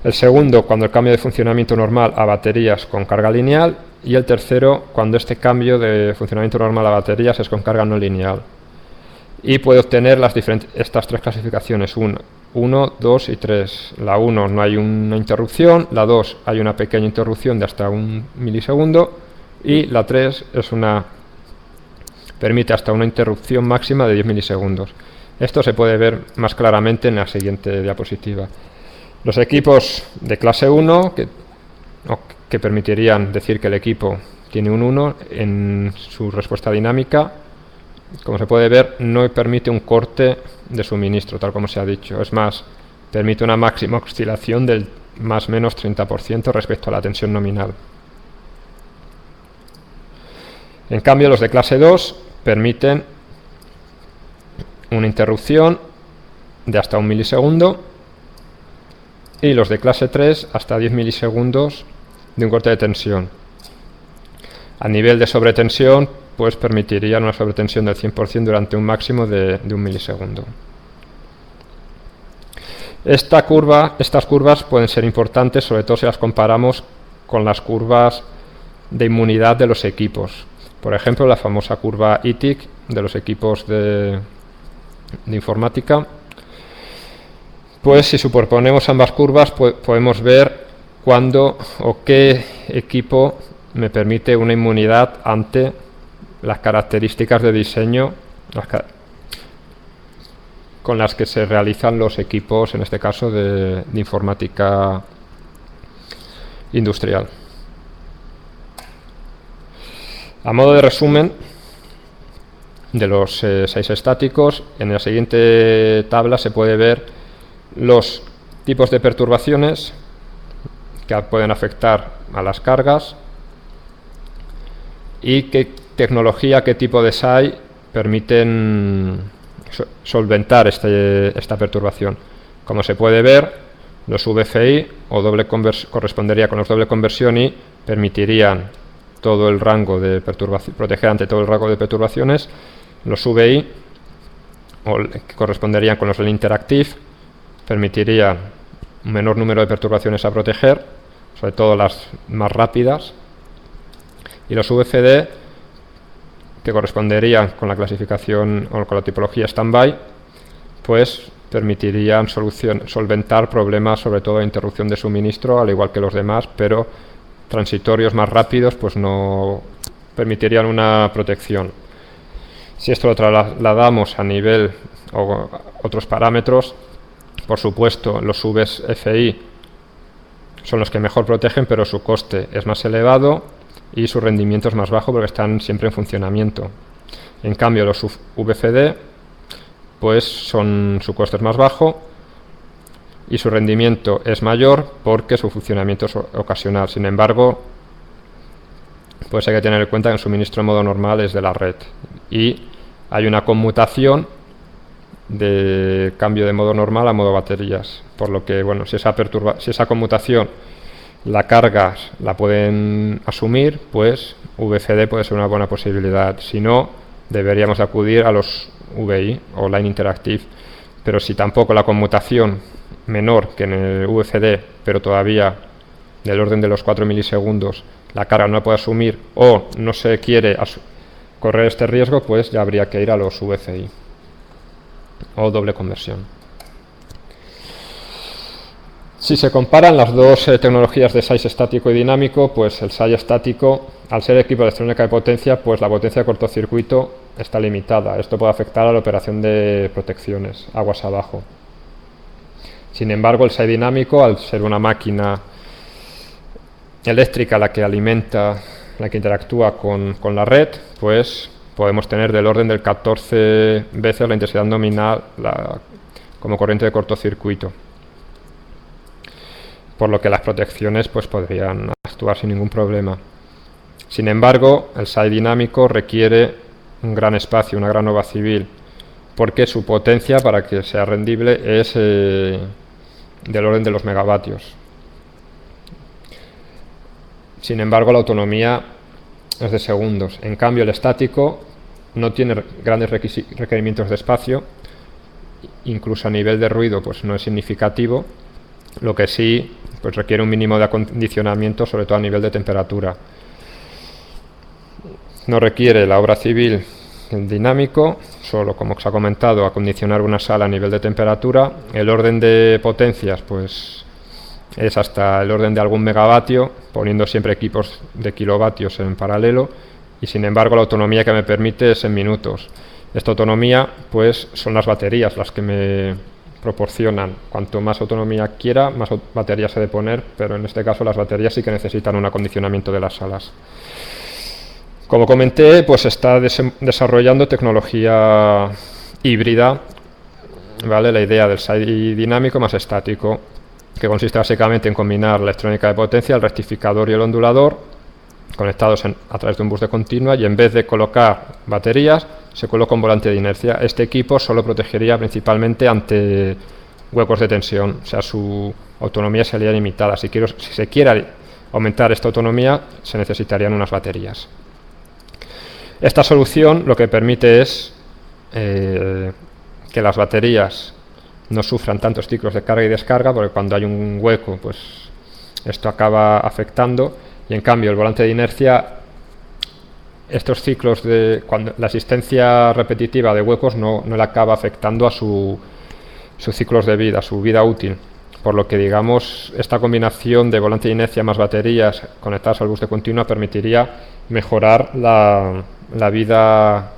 Speaker 1: El segundo, cuando el cambio de funcionamiento normal a baterías con carga lineal, y el tercero, cuando este cambio de funcionamiento normal a baterías es con carga no lineal. Y puede obtener estas tres clasificaciones, 1, 2 y 3. La 1 no hay una interrupción, la 2 hay una pequeña interrupción de hasta 1 milisegundo, y la 3 permite hasta una interrupción máxima de 10 milisegundos. Esto se puede ver más claramente en la siguiente diapositiva. Los equipos de clase 1, que permitirían decir que el equipo tiene un 1 en su respuesta dinámica, como se puede ver, no permite un corte de suministro, tal como se ha dicho. Es más, permite una máxima oscilación del más o menos 30% respecto a la tensión nominal. En cambio, los de clase 2 permiten una interrupción de hasta 1 milisegundo, y los de clase 3 hasta 10 milisegundos de un corte de tensión. A nivel de sobretensión, pues permitirían una sobretensión del 100% durante un máximo de 1 milisegundo. Estas curvas pueden ser importantes, sobre todo si las comparamos con las curvas de inmunidad de los equipos. Por ejemplo, la famosa curva ITIC de los equipos de informática. Pues si superponemos ambas curvas, podemos ver cuándo o qué equipo me permite una inmunidad ante las características de diseño con las que se realizan los equipos, en este caso de informática industrial. A modo de resumen de los 6 estáticos, en la siguiente tabla se puede ver los tipos de perturbaciones que pueden afectar a las cargas y qué tecnología, qué tipo de SAI permiten solventar esta perturbación. Como se puede ver, los VFI correspondería con los doble conversión y permitirían todo el rango de perturbación, proteger ante todo el rango de perturbaciones. Los VI, que corresponderían con los del Interactive, permitirían un menor número de perturbaciones a proteger, sobre todo las más rápidas. Y los VFD, que corresponderían con la clasificación o con la tipología standby, pues permitirían solventar problemas, sobre todo de interrupción de suministro, al igual que los demás, pero transitorios más rápidos pues no permitirían una protección. Si esto lo trasladamos a nivel o otros parámetros, por supuesto los VFI son los que mejor protegen, pero su coste es más elevado y su rendimiento es más bajo porque están siempre en funcionamiento. En cambio los VFD pues su coste es más bajo y su rendimiento es mayor porque su funcionamiento es ocasional. Sin embargo, pues hay que tener en cuenta que el suministro en modo normal es de la red y hay una conmutación de cambio de modo normal a modo baterías, por lo que bueno, si esa conmutación la carga la pueden asumir, pues VFD puede ser una buena posibilidad. Si no, deberíamos acudir a los VI o Line Interactive, pero si tampoco la conmutación menor que en el VFD, pero todavía del orden de los 4 milisegundos, la carga no la puede asumir o no se quiere correr este riesgo, pues ya habría que ir a los VFI o doble conversión. Si se comparan las dos tecnologías de SAI estático y dinámico, pues el SAI estático, al ser equipo de electrónica de potencia, pues la potencia de cortocircuito está limitada. Esto puede afectar a la operación de protecciones aguas abajo. Sin embargo, el SAI dinámico, al ser una máquina eléctrica la que alimenta, la que interactúa con la red, pues podemos tener del orden del 14 veces la intensidad nominal como corriente de cortocircuito, por lo que las protecciones pues podrían actuar sin ningún problema. Sin embargo, el SAI dinámico requiere un gran espacio, una gran ova civil, porque su potencia, para que sea rendible, es del orden de los megavatios. Sin embargo, la autonomía es de segundos. En cambio, el estático no tiene grandes requerimientos de espacio, incluso a nivel de ruido pues no es significativo. Lo que sí pues requiere un mínimo de acondicionamiento, sobre todo a nivel de temperatura. No requiere la obra civil dinámico, solo, como os ha comentado, acondicionar una sala a nivel de temperatura. El orden de potencias pues es hasta el orden de algún megavatio, poniendo siempre equipos de kilovatios en paralelo, y sin embargo la autonomía que me permite es en minutos. Esta autonomía pues son las baterías las que me proporcionan. Cuanto más autonomía quiera, más baterías he de poner, pero en este caso las baterías sí que necesitan un acondicionamiento de las salas. Como comenté, pues se está desarrollando tecnología híbrida, ¿vale? La idea del SAI dinámico más estático, que consiste básicamente en combinar la electrónica de potencia, el rectificador y el ondulador, conectados a través de un bus de continua, y en vez de colocar baterías, se coloca un volante de inercia. Este equipo solo protegería principalmente ante huecos de tensión, o sea, su autonomía sería limitada. Si se quiere aumentar esta autonomía, se necesitarían unas baterías. Esta solución lo que permite es que las baterías no sufran tantos ciclos de carga y descarga, porque cuando hay un hueco, pues esto acaba afectando, y en cambio el volante de inercia, estos ciclos cuando la existencia repetitiva de huecos no le acaba afectando a sus ciclos de vida, su vida útil. Por lo que, digamos, esta combinación de volante de inercia más baterías conectadas al bus de continua permitiría mejorar la vida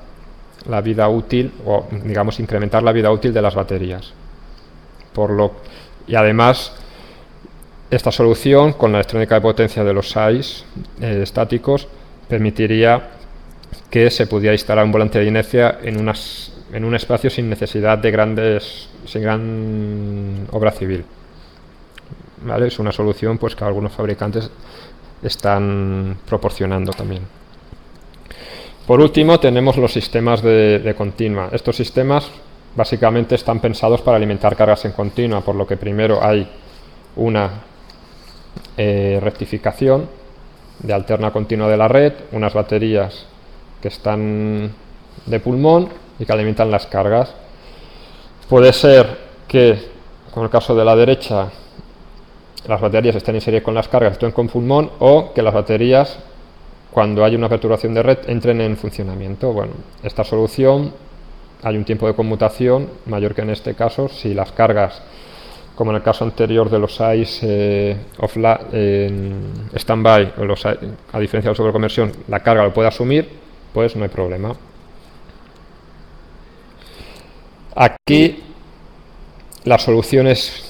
Speaker 1: útil, o digamos incrementar la vida útil de las baterías. Y además esta solución, con la electrónica de potencia de los SAIs estáticos, permitiría que se pudiera instalar un volante de inercia en un espacio sin necesidad de gran obra civil, ¿vale? Es una solución pues que algunos fabricantes están proporcionando también. Por último, tenemos los sistemas de continua. Estos sistemas básicamente están pensados para alimentar cargas en continua, por lo que primero hay una rectificación de alterna continua de la red, unas baterías que están de pulmón y que alimentan las cargas. Puede ser que, como el caso de la derecha, las baterías estén en serie con las cargas, estén con pulmón, o que las baterías, cuando hay una perturbación de red, entren en funcionamiento. Bueno, esta solución, hay un tiempo de conmutación mayor que en este caso. Si las cargas, como en el caso anterior de los SAIs stand-by, a diferencia de la sobreconversión, la carga lo puede asumir, pues no hay problema. Aquí las soluciones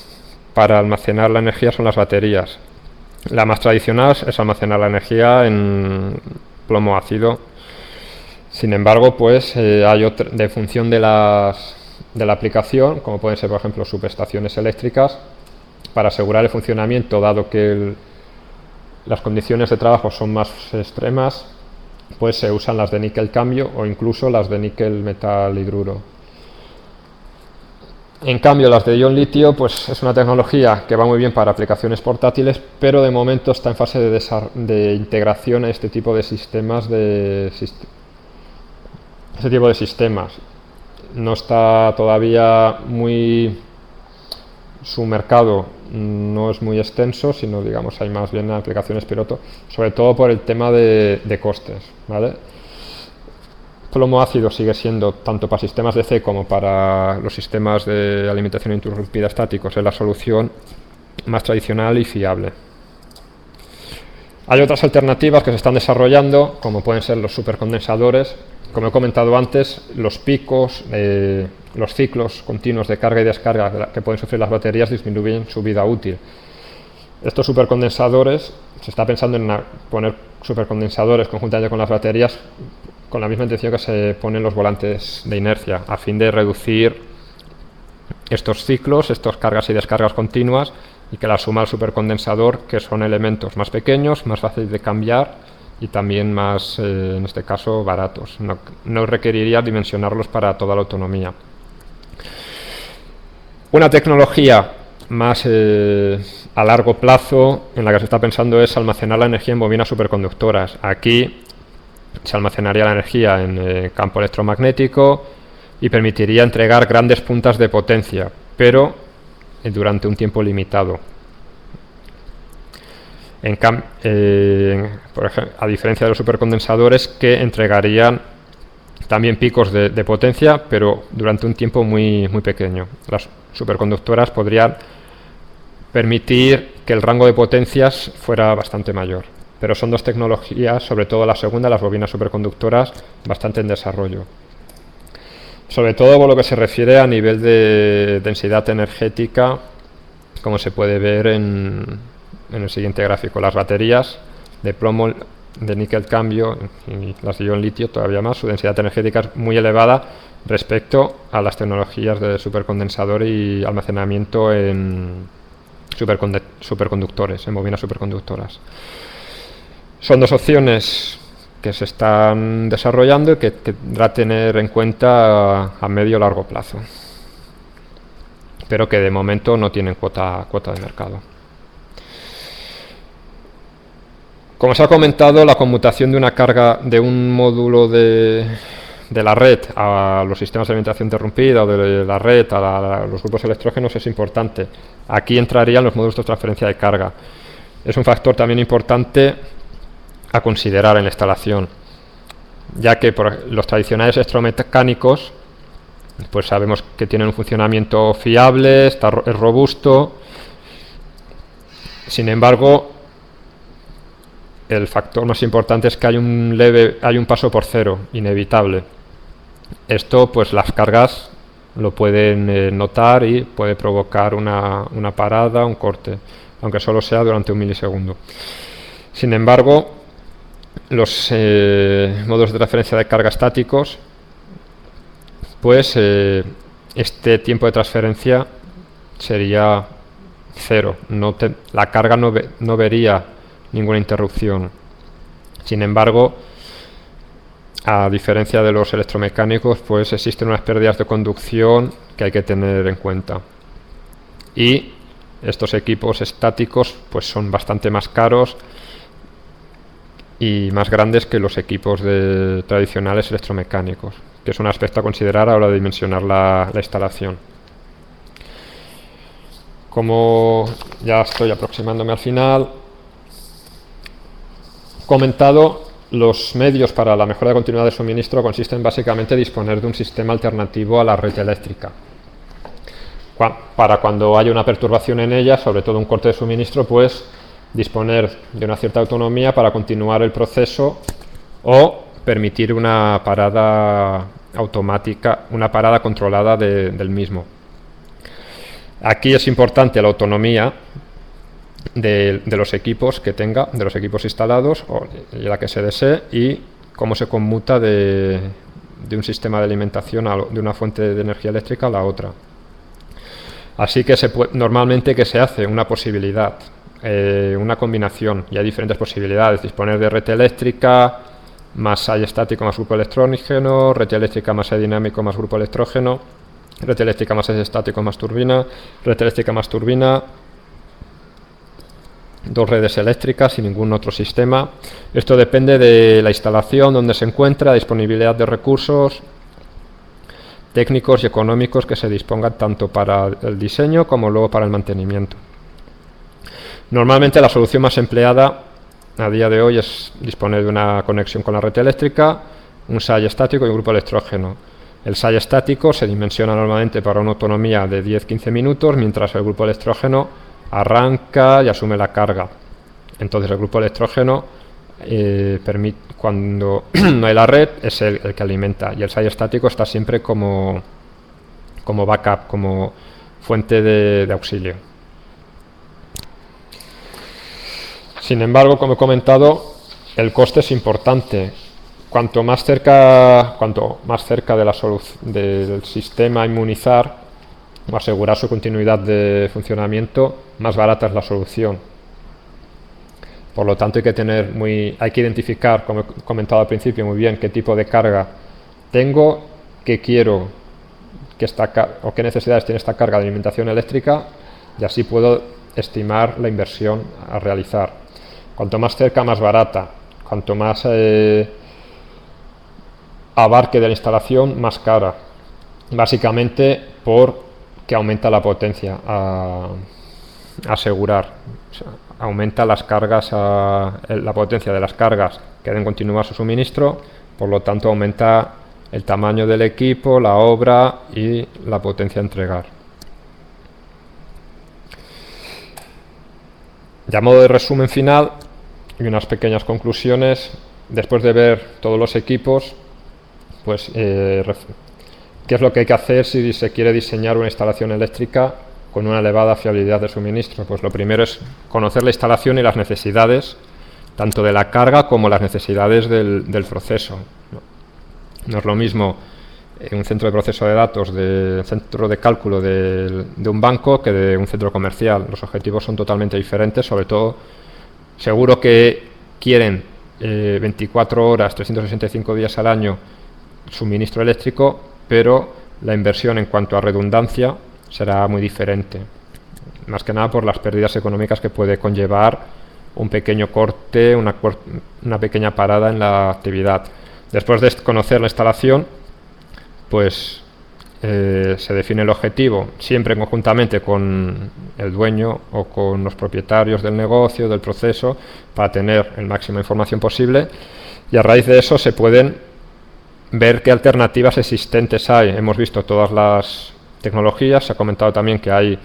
Speaker 1: para almacenar la energía son las baterías. La más tradicional es almacenar la energía en plomo ácido. Sin embargo, pues hay otra, de función de la aplicación, como pueden ser, por ejemplo, subestaciones eléctricas, para asegurar el funcionamiento, dado que las condiciones de trabajo son más extremas, pues se usan las de níquel cambio o incluso las de níquel metal hidruro. En cambio, las de ion litio, pues es una tecnología que va muy bien para aplicaciones portátiles, pero de momento está en fase de integración a este tipo de sistemas. No está todavía su mercado no es muy extenso, sino, digamos, hay más bien aplicaciones piloto, sobre todo por el tema de costes, ¿vale? Plomo ácido sigue siendo, tanto para sistemas DC como para los sistemas de alimentación interrumpida estáticos, es la solución más tradicional y fiable. Hay otras alternativas que se están desarrollando, como pueden ser los supercondensadores. Como he comentado antes, los picos, los ciclos continuos de carga y descarga que pueden sufrir las baterías disminuyen su vida útil. Estos supercondensadores, se está pensando en poner supercondensadores conjuntamente con las baterías, con la misma intención que se ponen los volantes de inercia, a fin de reducir estos ciclos, estas cargas y descargas continuas, y que la suma del supercondensador, que son elementos más pequeños, más fáciles de cambiar y también más, en este caso, baratos. No requeriría dimensionarlos para toda la autonomía. Una tecnología más a largo plazo en la que se está pensando es almacenar la energía en bobinas superconductoras. Aquí se almacenaría la energía en campo electromagnético y permitiría entregar grandes puntas de potencia, pero durante un tiempo limitado. Por ejemplo, a diferencia de los supercondensadores, que entregarían también picos de potencia, pero durante un tiempo muy pequeño. Las superconductoras podrían permitir que el rango de potencias fuera bastante mayor. Pero son dos tecnologías, sobre todo la segunda, las bobinas superconductoras, bastante en desarrollo. Sobre todo por lo que se refiere a nivel de densidad energética, como se puede ver en el siguiente gráfico. Las baterías de plomo, de níquel cambio y las de ion litio todavía más, su densidad energética es muy elevada respecto a las tecnologías de supercondensador y almacenamiento en superconductores, en bobinas superconductoras. Son dos opciones que se están desarrollando y que tendrá que tener en cuenta a medio o largo plazo, pero que de momento no tienen cuota de mercado. Como se ha comentado, la conmutación de una carga de un módulo de la red a los sistemas de alimentación interrumpida o de la red a los grupos electrógenos es importante. Aquí entrarían los módulos de transferencia de carga. Es un factor también importante a considerar en la instalación, ya que por los tradicionales electromecánicos pues sabemos que tienen un funcionamiento fiable, es robusto. Sin embargo, el factor más importante es que hay un paso por cero inevitable. Esto pues las cargas lo pueden notar y puede provocar una parada, un corte, aunque solo sea durante un milisegundo. Sin embargo, los modos de transferencia de carga estáticos, pues este tiempo de transferencia sería cero, la carga no vería ninguna interrupción. Sin embargo, a diferencia de los electromecánicos, pues existen unas pérdidas de conducción que hay que tener en cuenta. Y estos equipos estáticos pues son bastante más caros y más grandes que los equipos tradicionales electromecánicos, que es un aspecto a considerar a la hora de dimensionar la instalación. Como ya estoy aproximándome al final, comentado, los medios para la mejora de continuidad de suministro consisten básicamente en disponer de un sistema alternativo a la red eléctrica. Para cuando haya una perturbación en ella, sobre todo un corte de suministro, pues disponer de una cierta autonomía para continuar el proceso o permitir una parada automática, una parada controlada del mismo. Aquí es importante la autonomía de los equipos que tenga, de los equipos instalados o la que se desee, y cómo se conmuta de un sistema de alimentación de una fuente de energía eléctrica a la otra. Así que normalmente ¿qué se hace? Una posibilidad, una combinación, y hay diferentes posibilidades: disponer de red eléctrica más hay estático más grupo electrógeno, red eléctrica más hay dinámico más grupo electrógeno, red eléctrica más hay estático más turbina, red eléctrica más turbina, dos redes eléctricas y ningún otro sistema. Esto depende de la instalación, donde se encuentra, disponibilidad de recursos técnicos y económicos que se dispongan tanto para el diseño como luego para el mantenimiento. Normalmente la solución más empleada a día de hoy es disponer de una conexión con la red eléctrica, un SAI estático y un grupo electrógeno. El SAI estático se dimensiona normalmente para una autonomía de 10-15 minutos, mientras el grupo electrógeno arranca y asume la carga. Entonces el grupo electrógeno cuando no hay la red es el que alimenta, y el SAI estático está siempre como backup, como fuente de auxilio. Sin embargo, como he comentado, el coste es importante. Cuanto más cerca del sistema a inmunizar o asegurar su continuidad de funcionamiento, más barata es la solución. Por lo tanto, hay que identificar, como he comentado al principio muy bien, qué tipo de carga tengo, qué quiero o qué necesidades tiene esta carga de alimentación eléctrica, y así puedo estimar la inversión a realizar. Cuanto más cerca, más barata. Cuanto más abarque de la instalación, más cara. Básicamente porque aumenta la potencia a asegurar. O sea, aumenta las cargas, la potencia de las cargas que deben continuar su suministro, por lo tanto aumenta el tamaño del equipo, la obra y la potencia a entregar. Ya a modo de resumen final y unas pequeñas conclusiones, después de ver todos los equipos, pues ¿qué es lo que hay que hacer si se quiere diseñar una instalación eléctrica con una elevada fiabilidad de suministro? Pues lo primero es conocer la instalación y las necesidades, tanto de la carga como las necesidades del proceso. No es lo mismo un centro de proceso de datos, centro de cálculo de un banco que de un centro comercial. Los objetivos son totalmente diferentes, sobre todo seguro que quieren 24 horas, 365 días al año suministro eléctrico, pero la inversión en cuanto a redundancia será muy diferente, más que nada por las pérdidas económicas que puede conllevar un pequeño corte, una pequeña parada en la actividad. Después de conocer la instalación, pues se define el objetivo, siempre conjuntamente con el dueño o con los propietarios del negocio, del proceso, para tener el máximo de información posible, y a raíz de eso se pueden ver qué alternativas existentes hay. Hemos visto todas las tecnologías, se ha comentado también que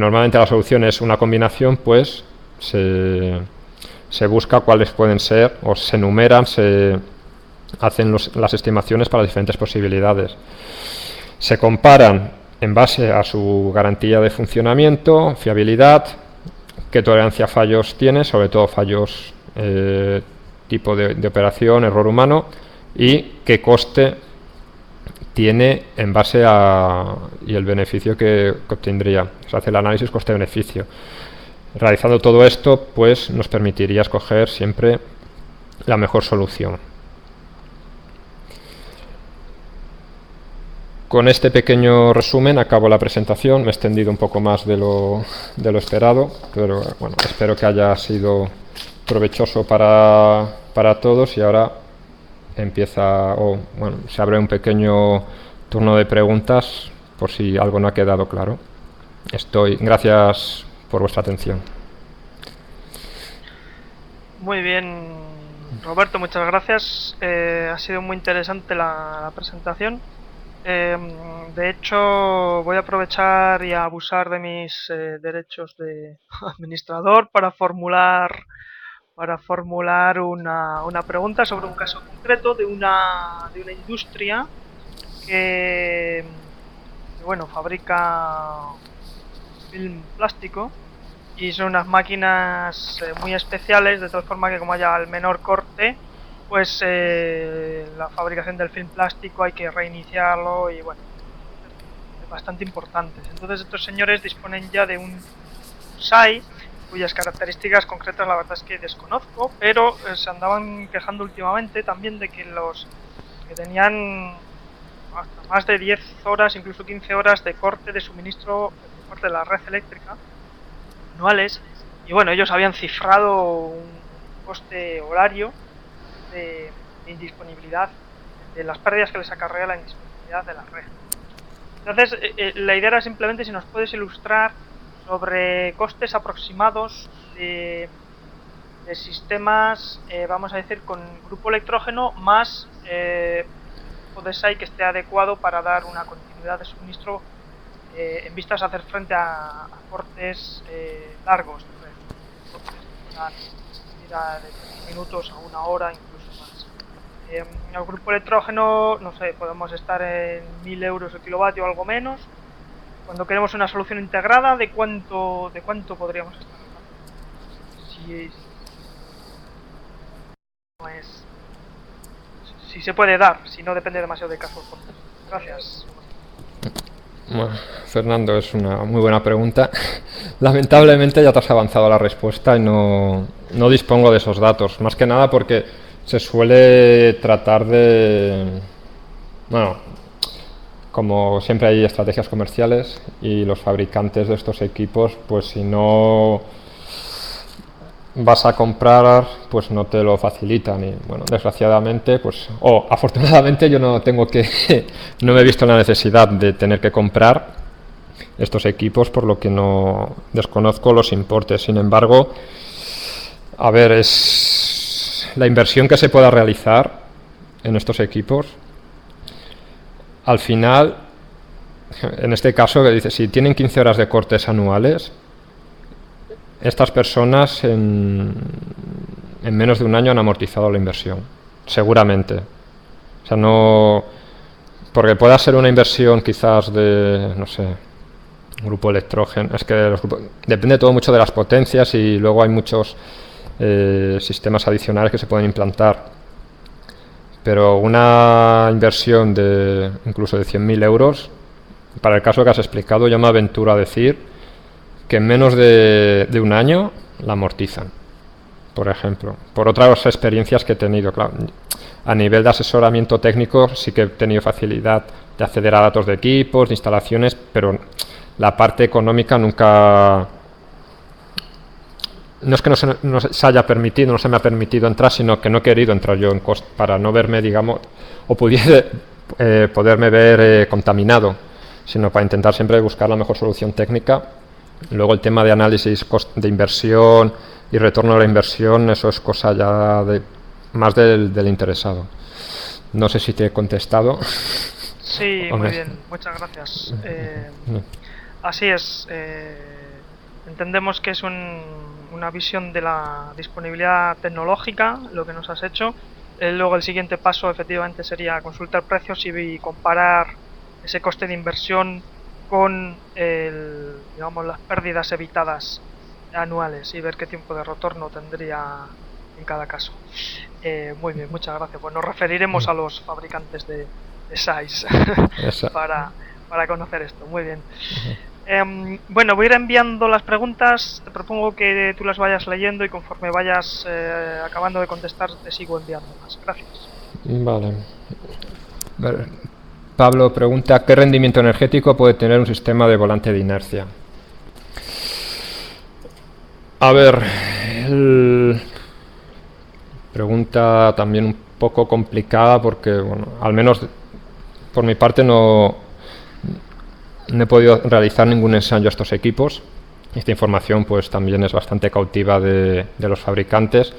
Speaker 1: normalmente la solución es una combinación, pues se busca cuáles pueden ser, o se enumeran, se hacen las estimaciones para las diferentes posibilidades. Se comparan en base a su garantía de funcionamiento, fiabilidad, qué tolerancia a fallos tiene, sobre todo fallos tipo de operación, error humano, y qué coste tiene en base y el beneficio que obtendría. Se hace el análisis coste-beneficio. Realizando todo esto, pues nos permitiría escoger siempre la mejor solución. Con este pequeño resumen acabo la presentación. Me he extendido un poco más de lo esperado, pero bueno, espero que haya sido provechoso para todos, y ahora se abre un pequeño turno de preguntas por si algo no ha quedado claro. Gracias por vuestra atención.
Speaker 2: Muy bien, Roberto, muchas gracias. Ha sido muy interesante la presentación. De hecho, voy a aprovechar y a abusar de mis derechos de administrador para formular una pregunta sobre un caso concreto de una industria que bueno, fabrica film plástico, y son unas máquinas muy especiales, de tal forma que como haya el menor corte, pues la fabricación del film plástico hay que reiniciarlo, y bueno, es bastante importantes. Entonces estos señores disponen ya de un SAI cuyas características concretas la verdad es que desconozco, pero se andaban quejando últimamente también de que que tenían hasta más de 10 horas, incluso 15 horas de corte de suministro por parte de la red eléctrica anuales, y bueno, ellos habían cifrado un coste horario de indisponibilidad, de las pérdidas que les acarrea la indisponibilidad de la red. Entonces, la idea era simplemente si nos puedes ilustrar sobre costes aproximados de sistemas, vamos a decir, con grupo electrógeno más tipo de SAI que esté adecuado para dar una continuidad de suministro en vistas a hacer frente a cortes largos, de 30 minutos a una hora, incluso más. El grupo electrógeno, no sé, podemos estar en 1000 euros el kilovatio o algo menos. Cuando queremos una solución integrada, ¿de cuánto podríamos estar hablando? Si se puede dar, si no depende demasiado de casos. Gracias.
Speaker 1: Bueno, Fernando, es una muy buena pregunta. Lamentablemente ya te has avanzado a la respuesta y no dispongo de esos datos, más que nada porque se suele tratar de... Bueno, como siempre hay estrategias comerciales, y los fabricantes de estos equipos, pues si no vas a comprar, pues no te lo facilitan, y bueno, desgraciadamente, pues, o afortunadamente yo no me he visto en la necesidad de tener que comprar, estos equipos, por lo que no desconozco los importes. Sin embargo, a ver, es la inversión que se pueda realizar en estos equipos. Al final, en este caso, que dice, si tienen 15 horas de cortes anuales, estas personas en menos de un año han amortizado la inversión, seguramente. O sea, no... Porque pueda ser una inversión quizás de, no sé, grupo electrógeno, es que depende todo mucho de las potencias y luego hay muchos sistemas adicionales que se pueden implantar. Pero una inversión de incluso de 100.000 euros, para el caso que has explicado, yo me aventuro a decir que en menos de un año la amortizan, por ejemplo. Por otras experiencias que he tenido, claro, a nivel de asesoramiento técnico sí que he tenido facilidad de acceder a datos de equipos, de instalaciones, pero la parte económica nunca... No es que no se haya permitido, no se me ha permitido entrar, sino que no he querido entrar yo en para no verme, digamos, o pudiese poderme ver contaminado, sino para intentar siempre buscar la mejor solución técnica. Luego el tema de análisis de inversión y retorno a la inversión, eso es cosa ya más del interesado. No sé si te he contestado.
Speaker 2: Sí, muy bien, muchas gracias. Así es, entendemos que es una visión de la disponibilidad tecnológica, lo que nos has hecho. Luego el siguiente paso efectivamente sería consultar precios y comparar ese coste de inversión con digamos, las pérdidas evitadas anuales y ver qué tiempo de retorno tendría en cada caso. Muy bien, muchas gracias. Pues nos referiremos a los fabricantes de SAIs para conocer esto. Muy bien. Bueno, voy a ir enviando las preguntas. Te propongo que tú las vayas leyendo y conforme vayas acabando de contestar te sigo enviando más. Gracias.
Speaker 1: Vale. Pablo pregunta: ¿qué rendimiento energético puede tener un sistema de volante de inercia? A ver, pregunta también un poco complicada porque, bueno, al menos por mi parte no he podido realizar ningún ensayo a estos equipos. Esta información pues también es bastante cautiva de los fabricantes.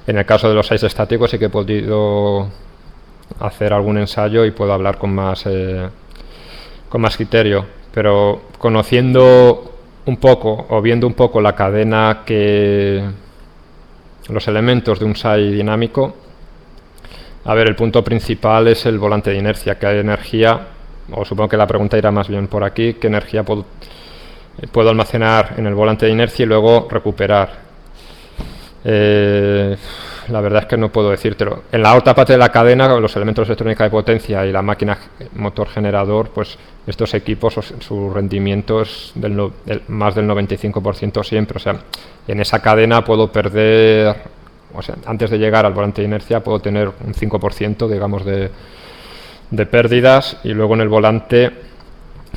Speaker 1: En el caso de los SAIs estáticos sí que he podido hacer algún ensayo y puedo hablar con más criterio, pero conociendo un poco o viendo un poco la cadena los elementos de un SAI dinámico, a ver, el punto principal es el volante de inercia, que hay energía, o supongo que la pregunta irá más bien por aquí, qué energía puedo almacenar en el volante de inercia y luego recuperar. La verdad es que no puedo decírtelo. En la otra parte de la cadena, con los elementos de electrónica de potencia y la máquina motor generador, pues estos equipos, su rendimiento es más del 95% siempre. O sea, en esa cadena puedo perder, o sea, antes de llegar al volante de inercia puedo tener un 5%, digamos, de pérdidas, y luego en el volante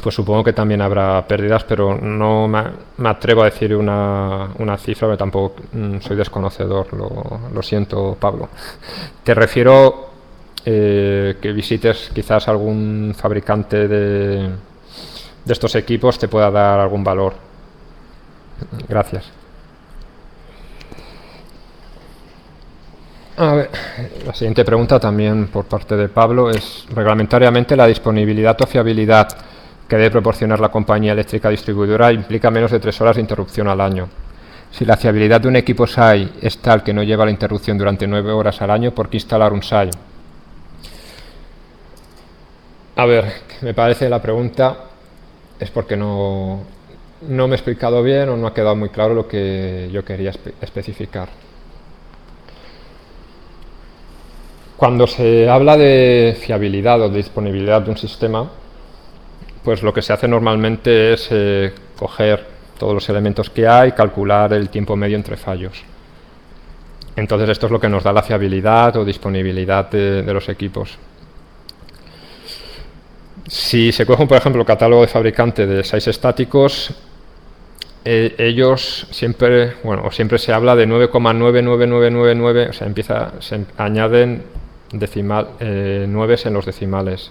Speaker 1: pues supongo que también habrá pérdidas, pero no me atrevo a decir una cifra, porque tampoco soy desconocedor, lo siento, Pablo. Te refiero que visites quizás algún fabricante de estos equipos, te pueda dar algún valor. Gracias. A ver, la siguiente pregunta también por parte de Pablo es: reglamentariamente la disponibilidad o fiabilidad que debe proporcionar la compañía eléctrica distribuidora implica menos de 3 horas de interrupción al año. Si la fiabilidad de un equipo SAI es tal que no lleva la interrupción durante 9 horas al año, ¿por qué instalar un SAI? A ver, me parece la pregunta es porque no me he explicado bien o no ha quedado muy claro lo que yo quería especificar. Cuando se habla de fiabilidad o de disponibilidad de un sistema, pues lo que se hace normalmente es coger todos los elementos que hay y calcular el tiempo medio entre fallos. Entonces esto es lo que nos da la fiabilidad o disponibilidad de los equipos. Si se coge, por ejemplo, el catálogo de fabricante de SAIs estáticos, ellos siempre, bueno, siempre se habla de 9,99999, o sea, se añaden nueves en los decimales.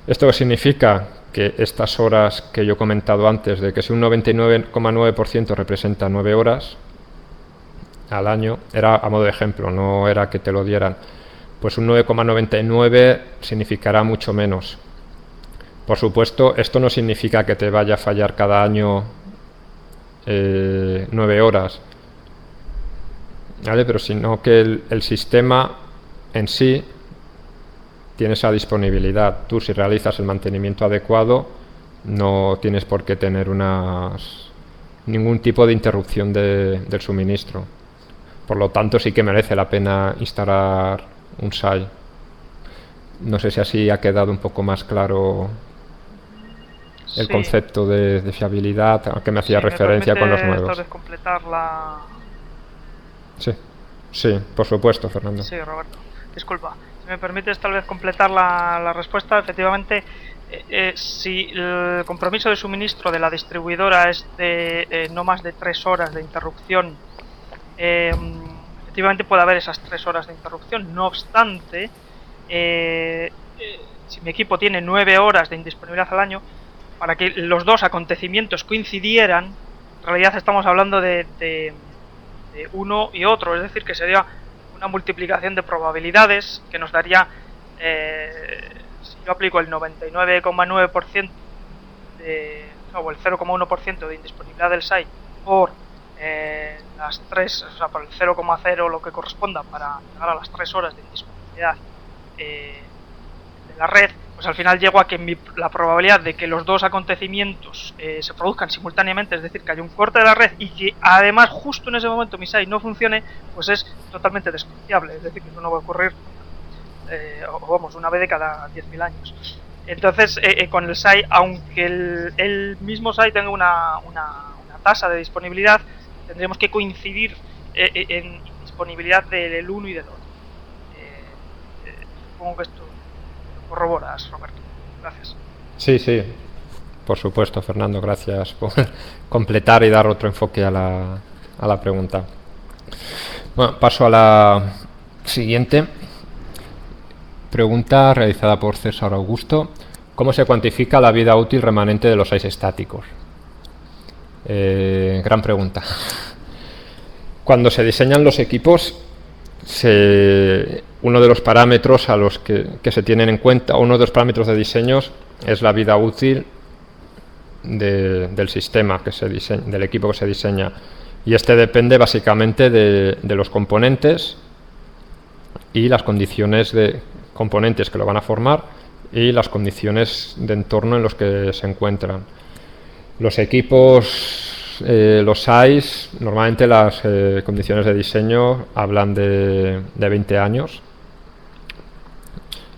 Speaker 1: ¿Esto significa que estas horas que yo he comentado antes, de que si un 99,9% representa 9 horas al año, era a modo de ejemplo, no era que te lo dieran, pues un 9,99 significará mucho menos. Por supuesto, esto no significa que te vaya a fallar cada año 9 horas, ¿vale? Pero sino que el sistema en sí tiene esa disponibilidad. Tú, si realizas el mantenimiento adecuado, no tienes por qué tener ningún tipo de interrupción del suministro. Por lo tanto, sí que merece la pena instalar un SAI. No sé si así ha quedado un poco más claro el concepto de fiabilidad a que me hacía referencia con los nuevos.
Speaker 2: Tal vez completar la...
Speaker 1: Sí, por supuesto, Fernando.
Speaker 2: Sí, Roberto. Disculpa. Si me permites tal vez completar la respuesta, efectivamente, si el compromiso de suministro de la distribuidora es de no más de 3 horas de interrupción, efectivamente puede haber esas 3 horas de interrupción. No obstante, si mi equipo tiene 9 horas de indisponibilidad al año, para que los dos acontecimientos coincidieran, en realidad estamos hablando de uno y otro, es decir, que sería una multiplicación de probabilidades que nos daría, si yo aplico el 99,9% o el 0,1% de indisponibilidad del SAI por las 3, o sea, por el 0,0 lo que corresponda para llegar a las 3 horas de indisponibilidad de la red, pues al final llego a que la probabilidad de que los dos acontecimientos se produzcan simultáneamente, es decir, que haya un corte de la red y que además justo en ese momento mi SAI no funcione, pues es totalmente despreciable, es decir, que eso no va a ocurrir, una vez de cada 10.000 años. Entonces, con el SAI, aunque el mismo SAI tenga una tasa de disponibilidad, tendremos que coincidir en disponibilidad del uno y del otro. Supongo que esto corroboras, Roberto. Gracias.
Speaker 1: Sí, por supuesto, Fernando, gracias por completar y dar otro enfoque a la pregunta. Bueno, paso a la siguiente pregunta realizada por César Augusto. ¿Cómo se cuantifica la vida útil remanente de los SAIs estáticos? Gran pregunta. Cuando se diseñan los equipos, uno de los parámetros a los que se tienen en cuenta, uno de los parámetros de diseños es la vida útil del sistema que se diseña, del equipo que se diseña, y este depende básicamente de los componentes y las condiciones de componentes que lo van a formar y las condiciones de entorno en los que se encuentran. Los equipos, los SAIs, normalmente las condiciones de diseño hablan de 20 años.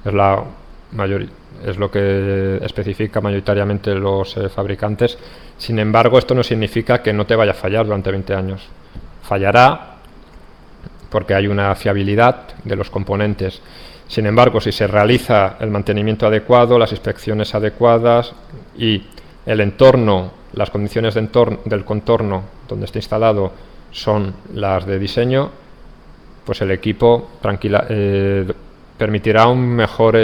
Speaker 1: Es lo que especifica mayoritariamente los fabricantes. Sin embargo, esto no significa que no te vaya a fallar durante 20 años. Fallará porque hay una fiabilidad de los componentes. Sin embargo, si se realiza el mantenimiento adecuado, las inspecciones adecuadas y el entorno, las condiciones del contorno donde está instalado son las de diseño, pues el equipo permitirá un mejor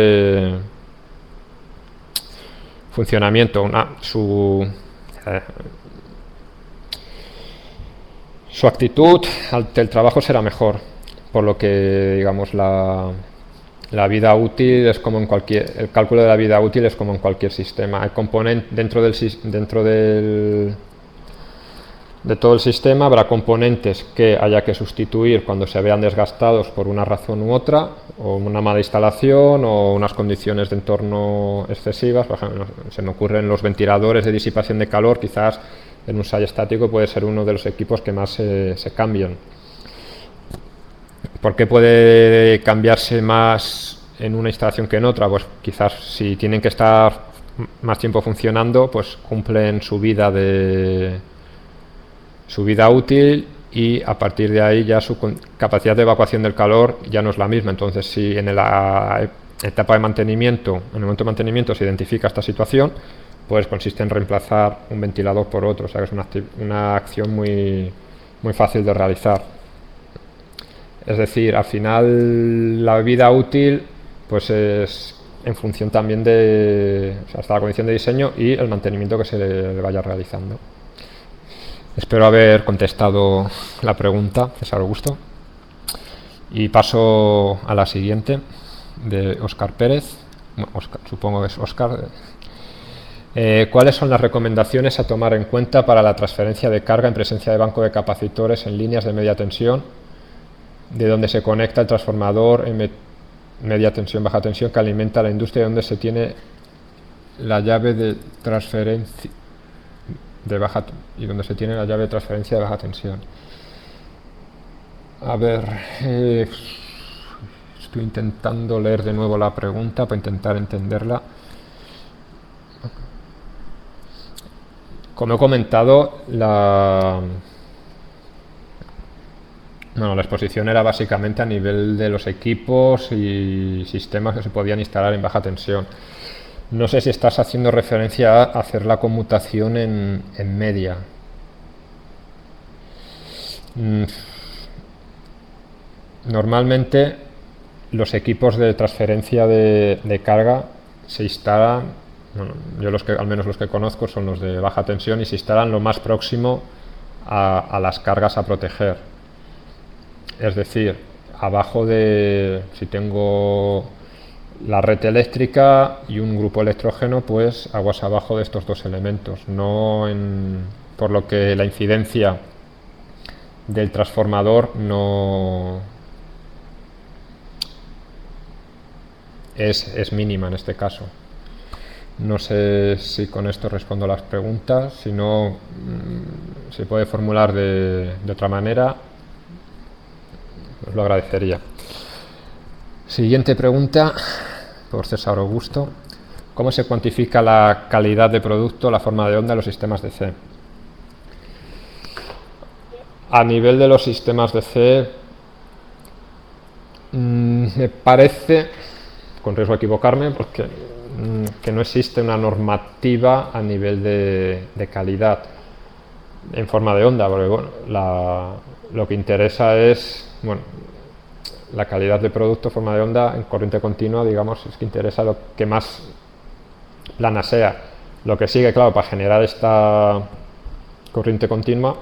Speaker 1: funcionamiento, su actitud ante el trabajo será mejor, por lo que, digamos, la vida útil es como en el cálculo de la vida útil es como en cualquier sistema. El componente dentro de todo el sistema habrá componentes que haya que sustituir cuando se vean desgastados por una razón u otra, o una mala instalación o unas condiciones de entorno excesivas. Por ejemplo, se me ocurren los ventiladores de disipación de calor, quizás en un SAI estático puede ser uno de los equipos que más se cambian. ¿Por qué puede cambiarse más en una instalación que en otra? Pues quizás si tienen que estar más tiempo funcionando, pues cumplen su vida útil, y a partir de ahí ya su capacidad de evacuación del calor ya no es la misma. Entonces, si en la etapa de mantenimiento, en el momento de mantenimiento se identifica esta situación, pues consiste en reemplazar un ventilador por otro. O sea que es una acción muy, muy fácil de realizar. Es decir, al final la vida útil pues es en función también de, o sea, hasta la condición de diseño y el mantenimiento que se le vaya realizando. Espero haber contestado la pregunta, César Augusto. Y paso a la siguiente, de Óscar Pérez. Bueno, supongo que es Óscar. ¿Cuáles son las recomendaciones a tomar en cuenta para la transferencia de carga en presencia de banco de capacitores en líneas de media tensión, de donde se conecta el transformador en media tensión, baja tensión, que alimenta a la industria, donde se tiene la llave de transferencia de baja y donde se tiene la llave de transferencia de baja tensión? A ver, estoy intentando leer de nuevo la pregunta para intentar entenderla. Como he comentado, la exposición era básicamente a nivel de los equipos y sistemas que se podían instalar en baja tensión. No sé si estás haciendo referencia a hacer la conmutación en media. Normalmente los equipos de transferencia de carga se instalan, bueno, yo al menos los que conozco son los de baja tensión, y se instalan lo más próximo a las cargas a proteger. Es decir, abajo de, si tengo la red eléctrica y un grupo electrógeno, pues aguas abajo de estos dos elementos, por lo que la incidencia del transformador no es mínima en este caso. No sé si con esto respondo a las preguntas. Si no, se puede formular de otra manera, os lo agradecería. Siguiente pregunta por César Augusto. ¿Cómo se cuantifica la calidad de producto, la forma de onda en los sistemas de C? A nivel de los sistemas de C, me parece, con riesgo de equivocarme, porque que no existe una normativa a nivel de calidad en forma de onda, porque bueno, lo que interesa es, bueno, la calidad de producto, forma de onda en corriente continua, digamos, es que interesa lo que más plana sea. Lo que sigue, claro, para generar esta corriente continua,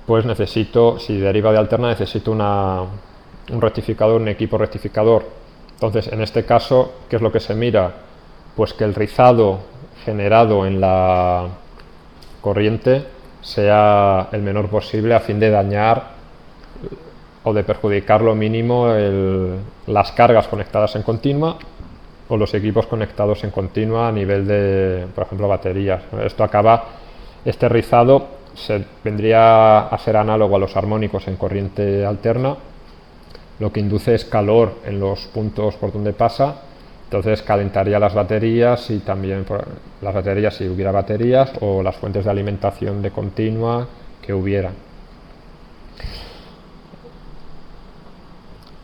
Speaker 1: pues necesito, si deriva de alterna, necesito un rectificador, un equipo rectificador. Entonces, en este caso, ¿qué es lo que se mira? Pues que el rizado generado en la corriente sea el menor posible, a fin de dañar o de perjudicar lo mínimo las cargas conectadas en continua o los equipos conectados en continua a nivel de, por ejemplo, baterías. Este rizado vendría a ser análogo a los armónicos en corriente alterna. Lo que induce es calor en los puntos por donde pasa, entonces calentaría las baterías, y también las baterías, si hubiera baterías, o las fuentes de alimentación de continua que hubiera.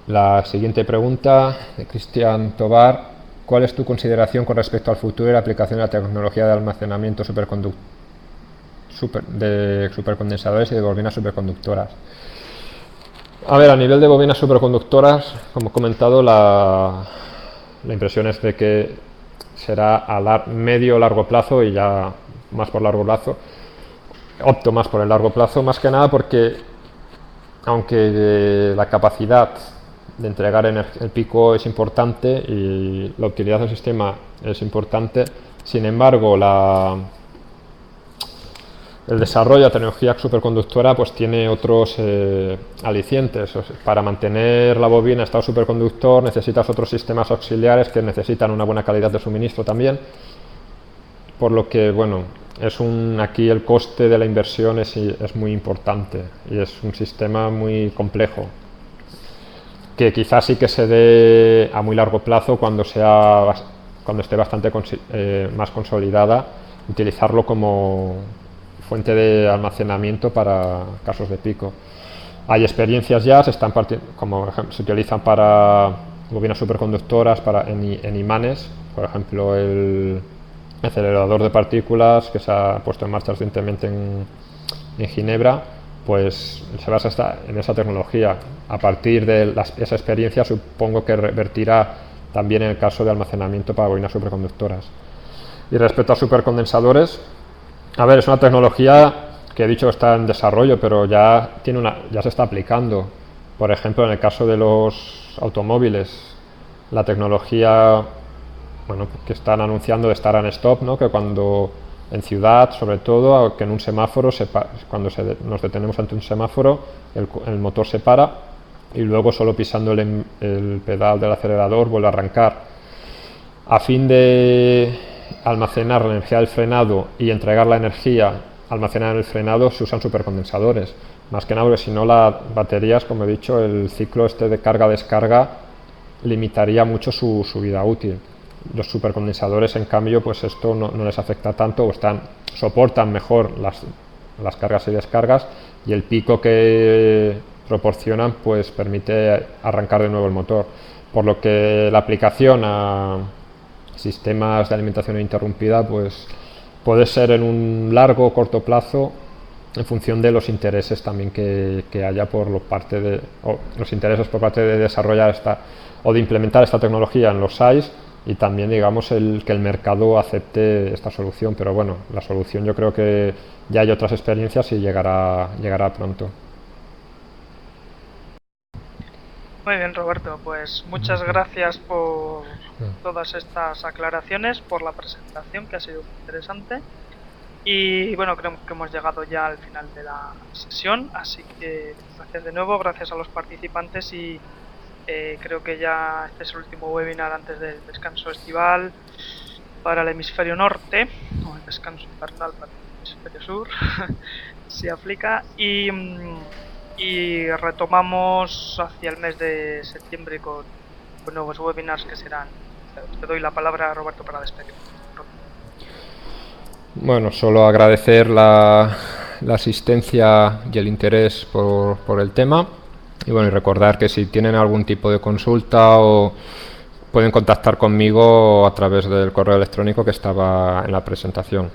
Speaker 1: La siguiente pregunta de Cristian Tobar: ¿cuál es tu consideración con respecto al futuro y la aplicación de la tecnología de almacenamiento de supercondensadores y de bobinas superconductoras? A ver, a nivel de bobinas superconductoras, como he comentado, la impresión es de que será a medio o largo plazo, y ya más por largo plazo. Opto más por el largo plazo, más que nada porque, aunque la capacidad de entregar el pico es importante y la utilidad del sistema es importante, sin embargo, el desarrollo de tecnología superconductora pues tiene otros alicientes. Para mantener la bobina en estado superconductor necesitas otros sistemas auxiliares que necesitan una buena calidad de suministro también, por lo que, bueno, aquí el coste de la inversión es muy importante, y es un sistema muy complejo, que quizás sí que se dé a muy largo plazo, cuando esté bastante más consolidada, utilizarlo como fuente de almacenamiento para casos de pico. Hay experiencias ya, como se utilizan para bobinas superconductoras, en imanes, por ejemplo el acelerador de partículas que se ha puesto en marcha recientemente en Ginebra, pues se basa en esa tecnología. A partir de esa experiencia, supongo que revertirá también en el caso de almacenamiento para bobinas superconductoras. Y respecto a supercondensadores, a ver, es una tecnología que he dicho que está en desarrollo, pero ya se está aplicando. Por ejemplo, en el caso de los automóviles, la tecnología, bueno, que están anunciando de Start and Stop, ¿no? Que cuando en ciudad, sobre todo, que en un semáforo, cuando nos detenemos ante un semáforo, el motor se para y luego solo pisando el pedal del acelerador vuelve a arrancar. A fin de almacenar la energía del frenado y entregar la energía almacenada en el frenado, se usan supercondensadores. Más que nada porque si no, las baterías, como he dicho, el ciclo este de carga-descarga limitaría mucho su vida útil. Los supercondensadores, en cambio, pues esto no les afecta tanto, o soportan mejor las cargas y descargas, y el pico que proporcionan pues permite arrancar de nuevo el motor, por lo que la aplicación a sistemas de alimentación ininterrumpida pues puede ser en un largo o corto plazo, en función de los intereses también que haya los intereses por parte de desarrollar o de implementar esta tecnología en los SAIs, y también, digamos, que el mercado acepte esta solución. Pero bueno, la solución yo creo que ya hay otras experiencias y llegará pronto.
Speaker 2: Muy bien, Roberto, pues muchas gracias por todas estas aclaraciones, por la presentación, que ha sido muy interesante. Y bueno, creo que hemos llegado ya al final de la sesión, así que gracias de nuevo, gracias a los participantes, y creo que ya este es el último webinar antes del descanso estival para el hemisferio norte, o el descanso invernal para el hemisferio sur, si aplica, y retomamos hacia el mes de septiembre con nuevos webinars que serán. Te doy la palabra, Roberto, para despedir.
Speaker 1: Bueno, solo agradecer la asistencia y el interés por el tema, y bueno, y recordar que si tienen algún tipo de consulta pueden contactar conmigo a través del correo electrónico que estaba en la presentación.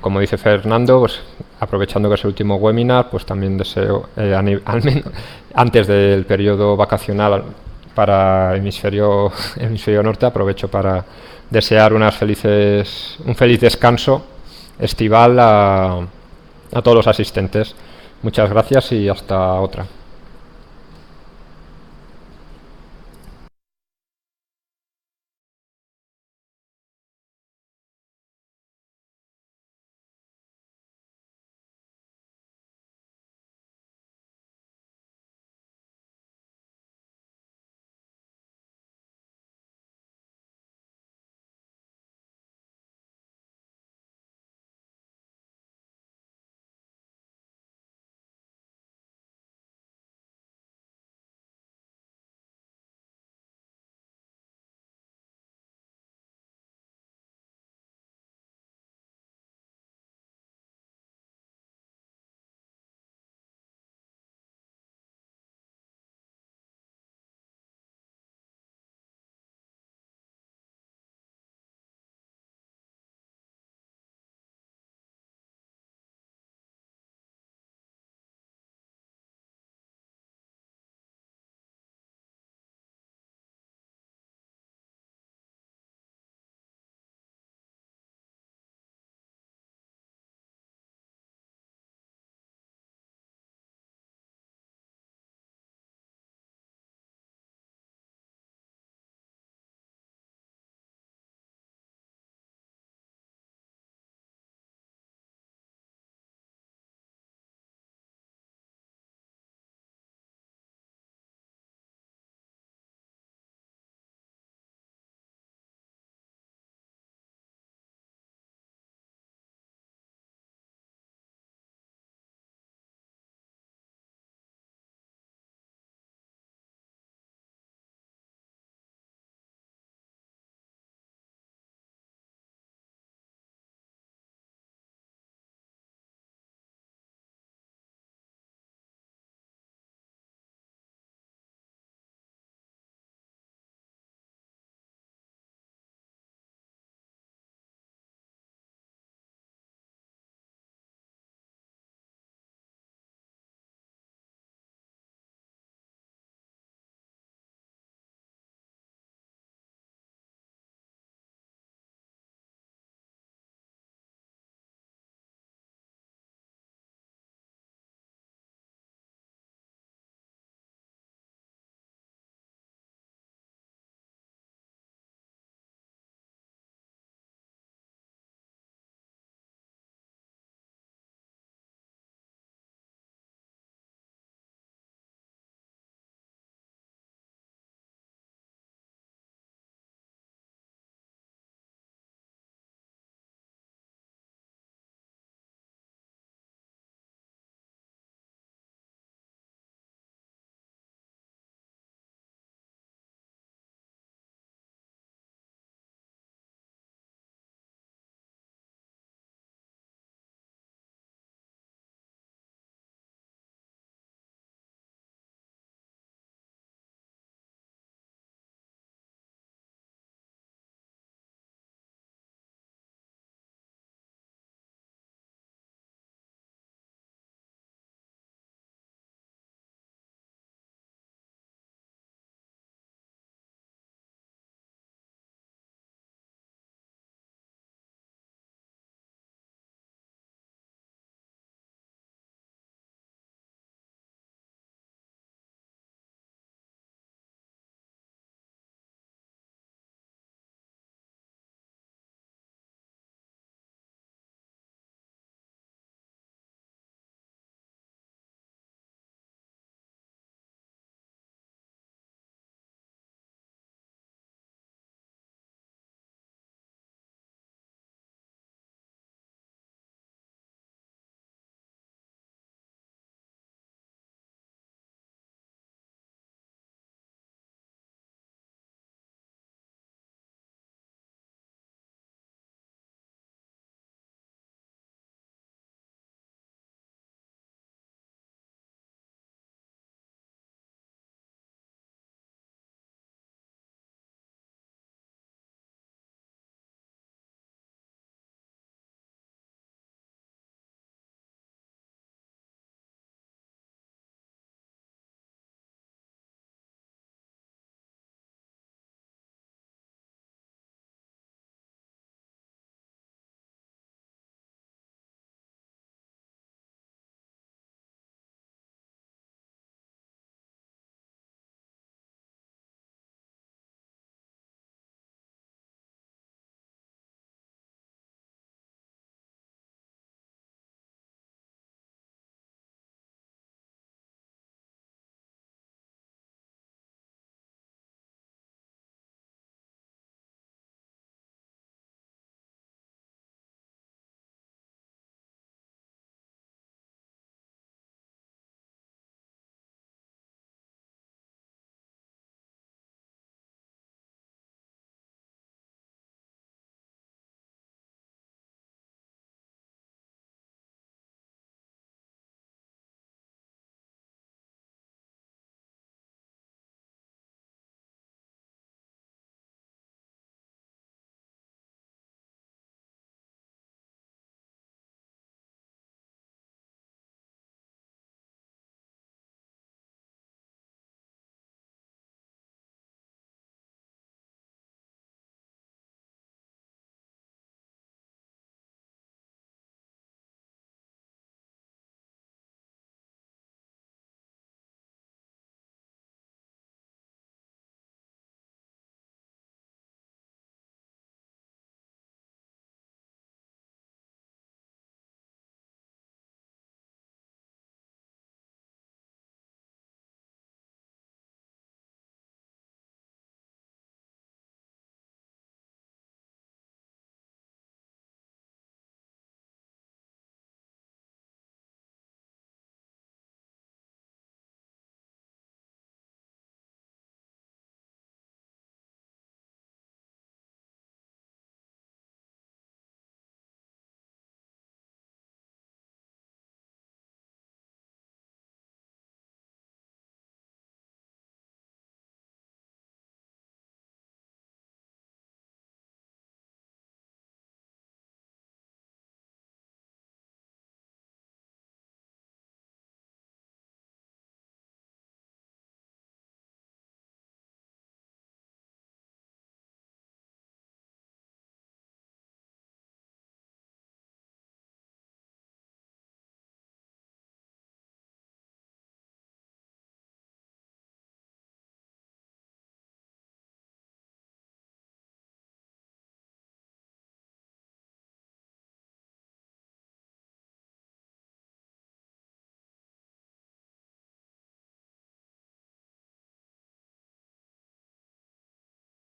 Speaker 1: Como dice Fernando, pues aprovechando que es el último webinar, pues también deseo, al menos antes del periodo vacacional para hemisferio norte, aprovecho para desear un feliz descanso estival a todos los asistentes. Muchas gracias y hasta otra.